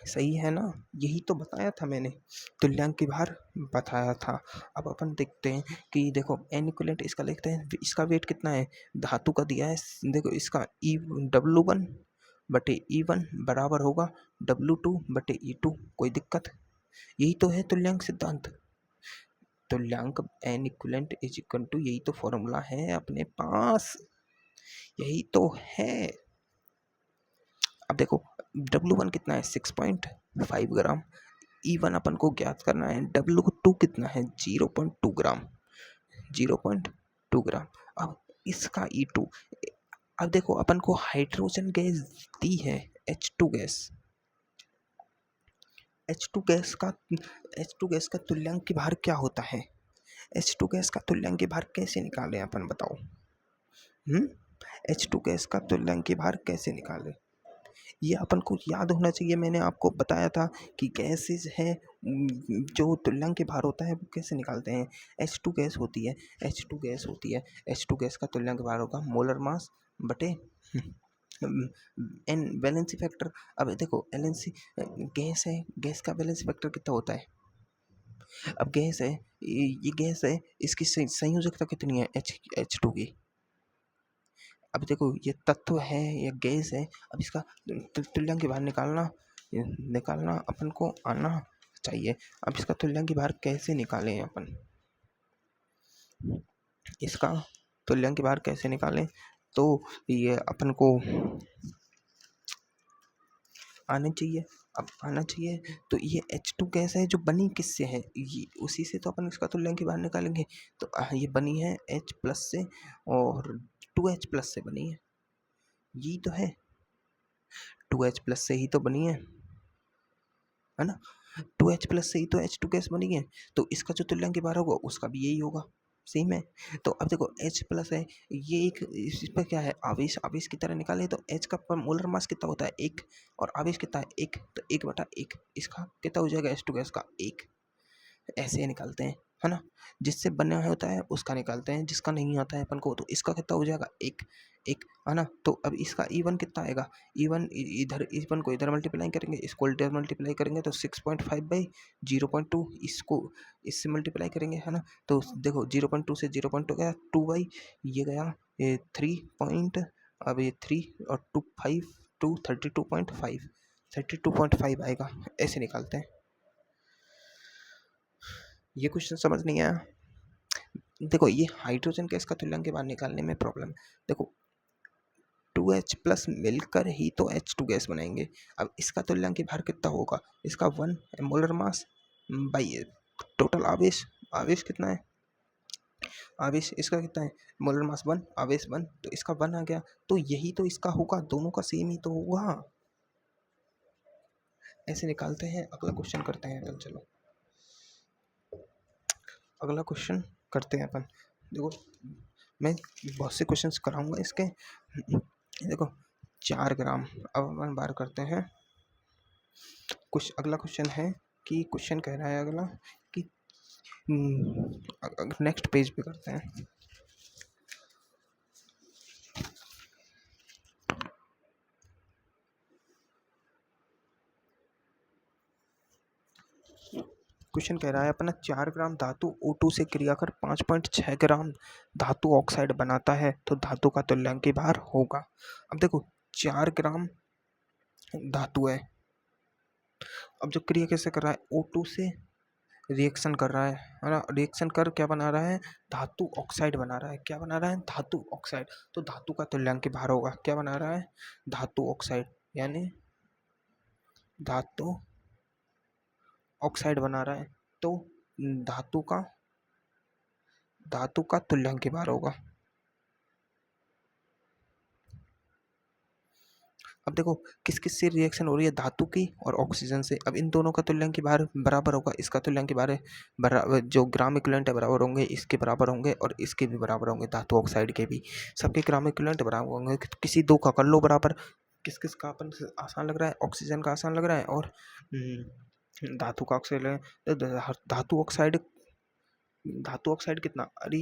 सही है ना, यही तो बताया था मैंने, तुल्यांकी भार बताया था। अब अपन देखते हैं कि देखो एन इक्विवेलेंट इसका लिखते हैं, इसका वेट कितना है, धातु का दिया है, देखो इसका ई W1 बटे E1 बराबर होगा W2 बटे E2, कोई दिक्कत, यही तो है तुल्यांक सिद्धांत, तुल्यांक N equivalent is equal to, यही तो फॉर्मूला है अपने पास, यही तो है। अब देखो W1 कितना है, 6.5 ग्राम, E1 अपन को ज्ञात करना है, W2 कितना है, 0.2 ग्राम, 0.2 ग्राम। अब इसका E2, अब देखो अपन को हाइड्रोजन गैस दी है, H2 गैस, H2 गैस का तुल्यांक भार क्या होता है, H2 गैस का तुल्यांक भार कैसे निकालें अपन, बताओ। H2 गैस का तुल्यांक भार कैसे निकालें, ये अपन को याद होना चाहिए। मैंने आपको बताया था कि गैसेज है जो तुल्यांक भार होता है वो कैसे निकालते हैं, H2 गैस होती है, H2 गैस होती है, H2 गैस का तुल्यांक भार होगा मोलर मास बटे एन वैलेंसी फैक्टर। अब देखो एलएनसी गैस है, गैस का वैलेंसी फैक्टर कितना होता है, अब गैस है, ये गैस है, इसकी संयोजकता कितनी है H2 की, अब देखो ये तत्व है या गैस है, अब इसका तुल्यांक भार निकालना अपन को आना चाहिए। अब इसका तुल्यांक भार कैसे निकालें अपन, इसका तुल्यांक भार कैसे निकालें, तो ये अपन को आना चाहिए। अब आना चाहिए तो ये H2 गैस है जो बनी किससे है, ये उसी से तो अपन इसका तुल्यांक भार निकालेंगे। तो ये बनी है H प्लस से और 2H प्लस से बनी है, यही तो है, 2H प्लस से ही तो बनी है ना, 2H प्लस से ही तो H2 गैस बनी है। तो इसका जो तुल्यांक भार होगा उसका भी यही होगा, सेम है। तो अब देखो H प्लस है, ये एक इस पर क्या है, आवेश, आवेश की तरह निकाले तो H का मोलर मास कितना होता है 1 और आवेश कितना है 1, तो 1/1 इसका कितना हो जाएगा H2 गैस का 1, ऐसे निकालते हैं, है ना। जिससे बना होता है उसका निकालते हैं, जिसका नहीं आता है अपन को तो इसका कितना हो जाएगा 1 1, है ना। तो अब इसका E1 कितना आएगा, E1 इधर E1 को इधर मल्टीप्लाई करेंगे, इसको इधर मल्टीप्लाई करेंगे तो 6.5/0.2, इसको इससे मल्टीप्लाई करेंगे, है ना। तो देखो 0.2 से 0.2 गया 2 ये गया ये 3 पॉइंट, अब ये 3 और 2 5 2 32.5 आएगा, ऐसे निकालते हैं। ये क्वेश्चन समझ नहीं आया। देखो ये हाइड्रोजन गैस का तुल्यांक भार निकालने में प्रॉब्लम है। देखो 2H प्लस मिलकर ही तो H2 गैस बनाएंगे। अब इसका तुल्यांक भार कितना होगा, इसका 1 मोलर मास बाई टोटल आवेश, आवेश कितना है, आवेश इसका कितना है, मोलर मास 1 आवेश 1, तो इसका 1 आ गया, तो यही तो इसका होगा, दोनों का सेम ही तो होगा, ऐसे निकालते हैं। अगला क्वेश्चन करते हैं अपन, चलो अगला क्वेश्चन करते हैं अपन। देखो मैं बहुत से क्वेश्चंस कराऊंगा इसके, देखो 4 ग्राम, अब अपन बार करते हैं कुछ। अगला क्वेश्चन है कि क्वेश्चन कह रहा है अगला कि नेक्स्ट पेज पे करते हैं। क्वेश्चन कह रहा है अपना 4 ग्राम धातु O2 से क्रिया कर 5.6 ग्राम धातु ऑक्साइड बनाता है तो धातु का तुल्यांक भार होगा। अब देखो 4 ग्राम धातु है, अब जो क्रिया कैसे कर रहा है, O2 से रिएक्शन कर रहा है ना, रिएक्शन कर क्या बना रहा है, धातु ऑक्साइड बना रहा है, क्या बना रहा है, धातु ऑक्साइड, तो धातु का तुल्यांक भार होगा, क्या बना रहा है, धातु ऑक्साइड, यानी धातु ऑक्साइड बना रहा है, तो धातु का तुल्यांक भार होगा। अब देखो किस किस से रिएक्शन हो रही है, धातु की और ऑक्सीजन से, अब इन दोनों का तुल्यांक भार बराबर होगा, इसका तुल्यांक भार है बराबर, जो ग्राम इक्विवेलेंट है बराबर होंगे, इसके बराबर होंगे और इसके भी बराबर होंगे, धातु ऑक्साइड के भी सबके ग्राम इक्विवेलेंट बराबर होंगे। किसी दो का कर लो बराबर, किस किस का अपन आसान लग रहा है, ऑक्सीजन का आसान लग रहा है और धातु का ऑक्साइड, धातु ऑक्साइड कितना, अरे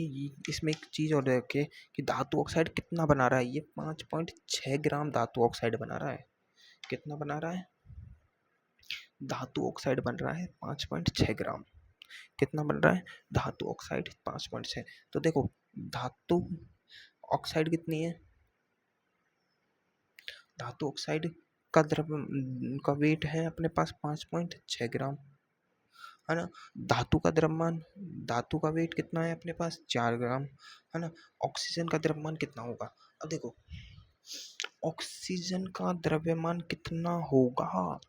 इसमें एक चीज़ और रखे कि धातु ऑक्साइड कितना बना रहा है, ये 5.6 ग्राम धातु ऑक्साइड बना रहा है, कितना बना रहा है, धातु ऑक्साइड बन रहा है 5.6 ग्राम, कितना बन रहा है, धातु ऑक्साइड 5.6। तो देखो धातु ऑक्साइड कितनी है, धातु ऑक्साइड का का वेट है अपने पास 5.6 ग्राम, है ना। धातु का द्रव्यमान, धातु का वेट कितना है अपने पास 4 ग्राम, है ना। ऑक्सीजन का द्रव्यमान कितना होगा, अब देखो ऑक्सीजन का द्रव्यमान कितना होगा,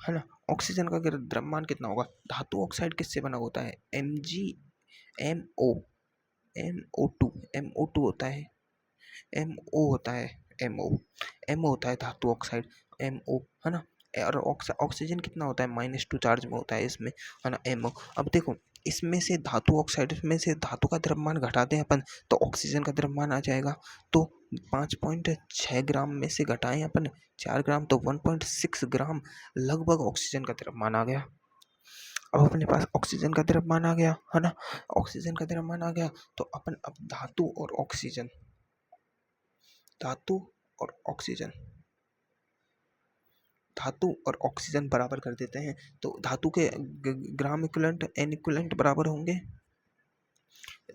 है ना, ऑक्सीजन का द्रव्यमान कितना होगा, धातु ऑक्साइड किससे बना होता है, MgMO, MO2 होता है, MO होता है, MO होता है धातु ऑक्साइड, MO, है ना। और ऑक्सीजन कितना होता है, -2 चार्ज में होता है इसमें, है ना, MO। अब देखो इसमें से धातु ऑक्साइड में से धातु का द्रव्यमान घटाते हैं अपन तो ऑक्सीजन का द्रव्यमान आ जाएगा, तो 5.6 ग्राम में से घटाएं अपन 4 ग्राम तो 1.6 ग्राम लगभग ऑक्सीजन का द्रव्यमान आ गया। अब अपने पास ऑक्सीजन का द्रव्यमान आ गया, है ना, ऑक्सीजन का द्रव्यमान आ गया, तो अपन अब धातु और ऑक्सीजन, धातु और ऑक्सीजन, धातु और ऑक्सीजन बराबर कर देते हैं, तो धातु के ग्राम इक्विवेलेंट N इक्विवेलेंट बराबर होंगे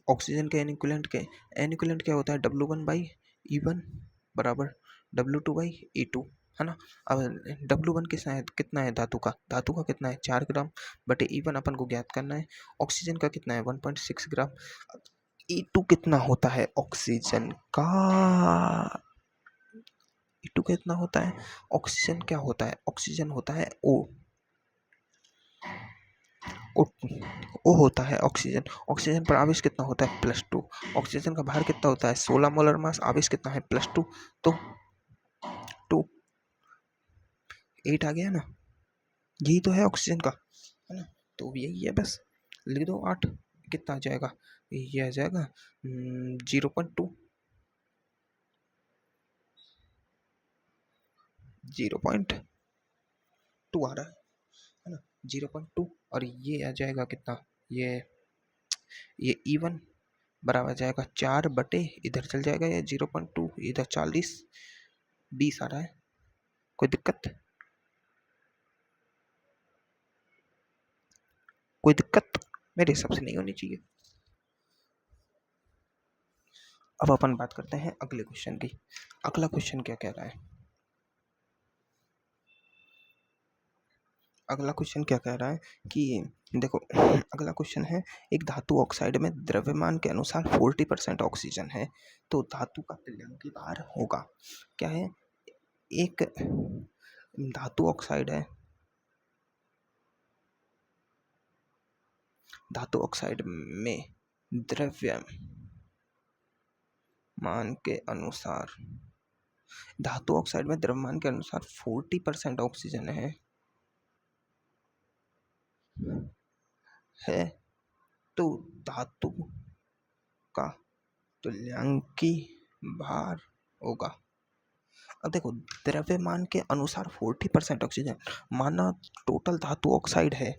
ऑक्सीजन के एन इक्विवेलेंट क्या होता है, W1/E1 बराबर W2/E2, है ना। अब W1 कितना है धातु का कितना है 4 ग्राम बटे E1 अपन को ज्ञात करना है। ऑक्सीजन का कितना है 1.6 ग्राम। E2 कितना होता है ऑक्सीजन का, E2 कितना होता है, ऑक्सीजन क्या होता है, ऑक्सीजन होता है O, ओ, ओ होता है ऑक्सीजन। ऑक्सीजन पर आवेश कितना होता है +2। ऑक्सीजन का भार कितना होता है 16 मोलर मास, आवेश कितना है +2, तो 2 8 आ गया ना, यही तो है ऑक्सीजन का, है ना। तो यही है, बस लिख दो 8, कितना आ जाएगा, ये आ जाएगा 0.2 0.2 आ रहा है ना, 0.2। और ये आ जाएगा कितना, ये E1 बराबर जाएगा 4 बटे, इधर चल जाएगा ये 0.2, इधर 40 20 आ रहा है। कोई दिक्कत, कोई दिक्कत मेरे हिसाब से नहीं होनी चाहिए। अब अपन बात करते हैं अगले क्वेश्चन की। अगला क्वेश्चन क्या कह रहा है, अगला क्वेश्चन क्या कह रहा है कि देखो, अगला क्वेश्चन है, एक धातु ऑक्साइड में द्रव्यमान के अनुसार 40% ऑक्सीजन है, तो धातु का तुल्यांकी भार होगा। क्या है, एक धातु ऑक्साइड है, धातु ऑक्साइड में द्रव्यमान के अनुसार, धातु ऑक्साइड में द्रव्यमान के अनुसार 40% ऑक्सीजन है, तो धातु का तुल्यांकी भार होगा। अब देखो, द्रव्यमान के अनुसार 40% ऑक्सीजन, माना टोटल धातु ऑक्साइड है,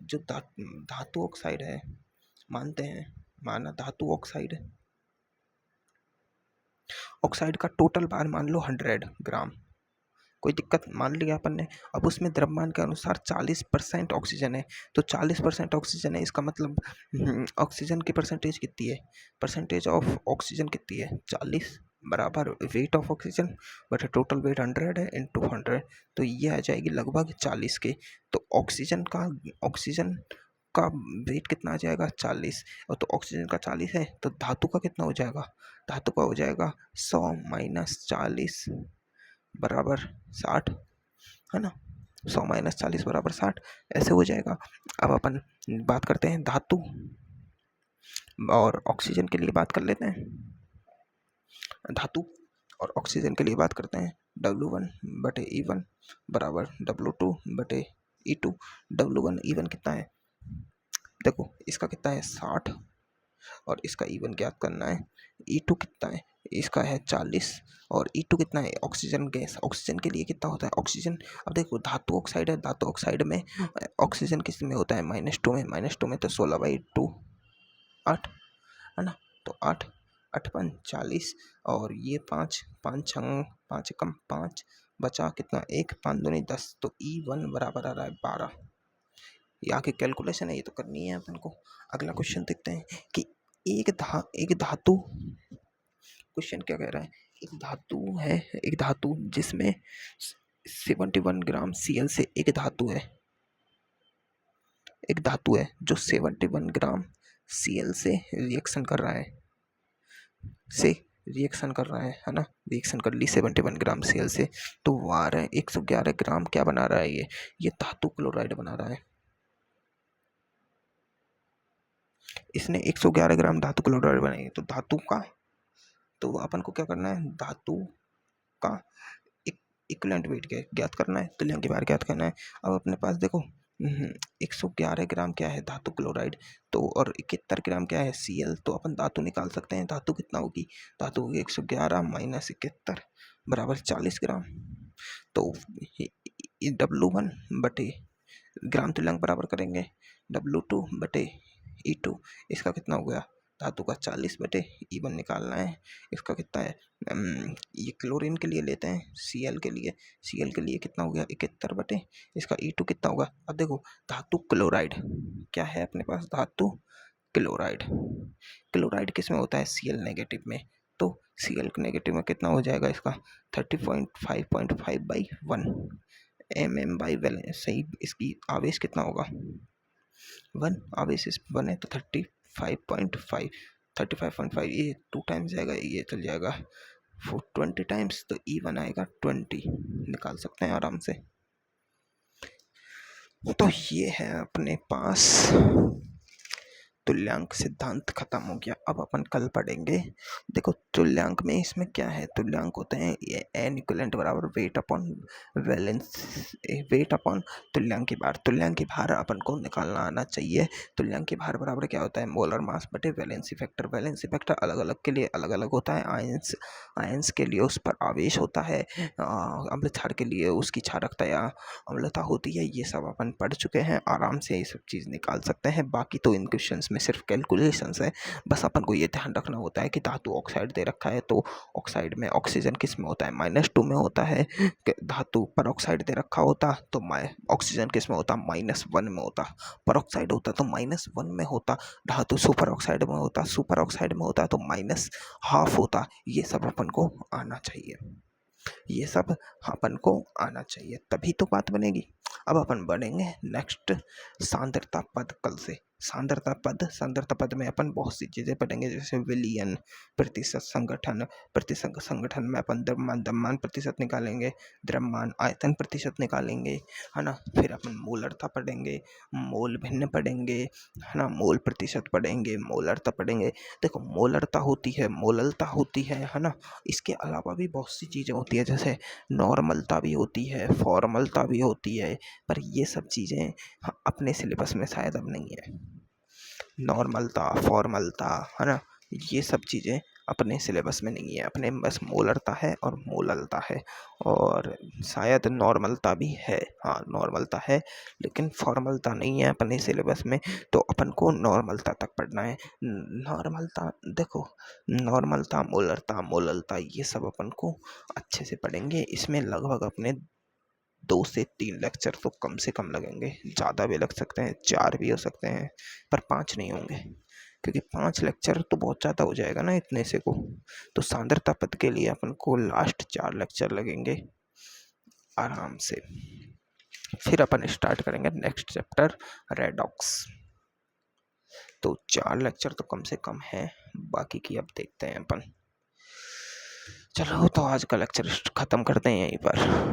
जो धातु ऑक्साइड है, मानते हैं, माना धातु ऑक्साइड का टोटल भार मान लो 100 ग्राम, कोई दिक्कत, मान लिया अपन ने। अब उसमें द्रव्यमान के अनुसार 40% ऑक्सीजन है, तो 40% ऑक्सीजन है, इसका मतलब ऑक्सीजन की परसेंटेज कितनी है, परसेंटेज ऑफ ऑक्सीजन कितनी है 40 बराबर weight of oxygen but total weight 100 है इंटू 100, तो ये आ जाएगी लगभग 40 के। तो ऑक्सीजन का वेट कितना आ जाएगा 40, और तो ऑक्सीजन का 40 है, तो धातु का कितना हो जाएगा, धातु का हो जाएगा 100 - 40 बराबर 60, है ना, 100 - 40 बराबर 60, ऐसे हो जाएगा। अब अपन बात करते हैं धातु और ऑक्सीजन के लिए बात कर लेते हैं, धातु और ऑक्सीजन के लिए बात करते हैं। W1/E1 बराबर W2/E2। W1 E1 कितना है, देखो इसका कितना है 60 और इसका E1 ज्ञात करना है। E2 कितना है, इसका है 40 और E2 कितना है, ऑक्सीजन गैस, ऑक्सीजन के लिए कितना होता है ऑक्सीजन। अब देखो धातु ऑक्साइड है, धातु ऑक्साइड में ऑक्सीजन किस में होता है -2 में, -2 में, तो 16/2 8, है ना, तो 8 8 5 40 और ये 5 5 छंग 5 कम 5 बचा कितना 1 5 दूनी 10, तो E1 बराबर आ रहा है 12। ये आगे कैलकुलेशन है, ये तो करनी है अपन को। अगला क्वेश्चन देखते हैं कि एक धातु, क्वेश्चन क्या कह रहा है, एक धातु जिसमें 71 ग्राम Cl से, एक धातु है जो 71 ग्राम Cl से रिएक्शन कर रहा है, है ना, रिएक्शन कर ली 71 ग्राम Cl से, तो वो आ रहा है 111 ग्राम, क्या बना रहा है ये धातु क्लोराइड बना रहा है। इसने 111 ग्राम धातु क्लोराइड बनाई, तो धातु का, तो अपन को क्या करना है, धातु का इक्विवेलेंट वेट ज्ञात करना है, तुल्यांकी भार ज्ञात करना है। अब अपने पास देखो 111 ग्राम क्या है धातु क्लोराइड, तो और 71 ग्राम क्या है Cl, तो अपन धातु निकाल सकते हैं। धातु कितना होगी, धातु होगी 111 - 71 बराबर 40 ग्राम, तो W1 बटे ग्राम तुल्यांक बराबर करेंगे W2/E2, इसका कितना हो गया, धातु का 40/E1 निकालना है, इसका कितना है, ये क्लोरीन के लिए लेते हैं, Cl के लिए कितना हो गया 71 इसका E2 कितना होगा। अब देखो धातु क्लोराइड क्या है अपने पास, धातु क्लोराइड। क्लोराइड किस में होता है? Cl नेगेटिव में। तो Cl नेगेटिव में कितना हो जाएगा इसका? 30.5.5/1 mm वैलेंस। सही, इसकी आवेश कितना होगा? 1। आवेश इस 1 है तो 35.5, 35.5 ये 2 टाइम्स जाएगा, ये चल जाएगा 20 टाइम्स, तो E1 आएगा 20, निकाल सकते हैं आराम से। तो ये है अपने पास तुल्यांक सिद्धांत खत्म हो गया। अब अपन कल पढ़ेंगे। देखो तुल्यांक में इसमें क्या है, तुल्यांक होते हैं ये एन इक्वलेंट बराबर weight upon valence, wait upon तुल्यांक की भार। तुल्यांक की भार अपन को निकालना आना चाहिए। तुल्यांक की भार बराबर क्या होता है? मोलर मास बटे वैलेंसी फैक्टर। वैलेंसी फैक्टर अलग अलग के लिए अलग अलग होता है। आयंस के लिए उस पर आवेश होता है, अम्ल क्षार के लिए उसकी क्षारकता या अम्लता होती है। ये सब अपन पढ़ चुके हैं, आराम से ये सब चीज़ निकाल सकते हैं। बाकी तो इन क्वेश्चंस में सिर्फ कैलकुलेशंस है। बस अपन को ये ध्यान रखना होता है कि धातु ऑक्साइड दे रखा है तो ऑक्साइड में ऑक्सीजन किस में होता है? -2 में होता है। धातु पर ऑक्साइड दे रखा होता तो ऑक्सीजन किस में होता? -1 में होता। पर ऑक्साइड होता तो -1 में होता। धातु सुपर ऑक्साइड में होता, सुपर ऑक्साइड में होता तो -12 होता। ये सब अपन को आना चाहिए, ये सब अपन को आना चाहिए, तभी तो बात बनेगी। अब अपन बढ़ेंगे नेक्स्ट सांद्रता पद कल से। सांद्रता पद में अपन बहुत सी चीज़ें पढ़ेंगे, जैसे विलयन, प्रतिशत संगठन, प्रतिशत संगठन में अपन द्रव्यमान प्रतिशत निकालेंगे, द्रव्यमान आयतन प्रतिशत निकालेंगे, है ना। फिर अपन मोलरता पढ़ेंगे, मोल भिन्न पढ़ेंगे, है ना। मोल प्रतिशत पढ़ेंगे, मोलरता पढ़ेंगे। देखो मोलरता होती है, मोललता होती है ना। इसके अलावा भी बहुत सी चीज़ें होती है, जैसे नॉर्मलता भी होती है, फॉर्मलता भी होती है, पर ये सब चीज़ें अपने सिलेबस में शायद अब नहीं है। नॉर्मलता, फॉर्मलता, है ना, ये सब चीज़ें अपने सिलेबस में नहीं है। अपने बस मोलरता है और मोललता है, और शायद नॉर्मलता भी है। हाँ नॉर्मलता है, लेकिन फॉर्मलता नहीं है अपने सिलेबस में, तो अपन को नॉर्मलता तक पढ़ना है। नॉर्मलता देखो, नॉर्मलता, मोलरता, मोललता ये सब अपन को अच्छे से पढ़ेंगे। इसमें लगभग अपने 2 से 3 लेक्चर तो कम से कम लगेंगे, ज़्यादा भी लग सकते हैं, 4 भी हो सकते हैं, पर 5 नहीं होंगे, क्योंकि 5 लेक्चर तो बहुत ज़्यादा हो जाएगा ना इतने से को। तो सांद्रता पद के लिए अपन को लास्ट 4 लेक्चर लगेंगे आराम से। फिर अपन स्टार्ट करेंगे नेक्स्ट चैप्टर रेडॉक्स। तो 4 लेक्चर तो कम से कम है, बाकी की अब देखते हैं अपन। चलो तो आज का लेक्चर खत्म करते हैं यहीं पर।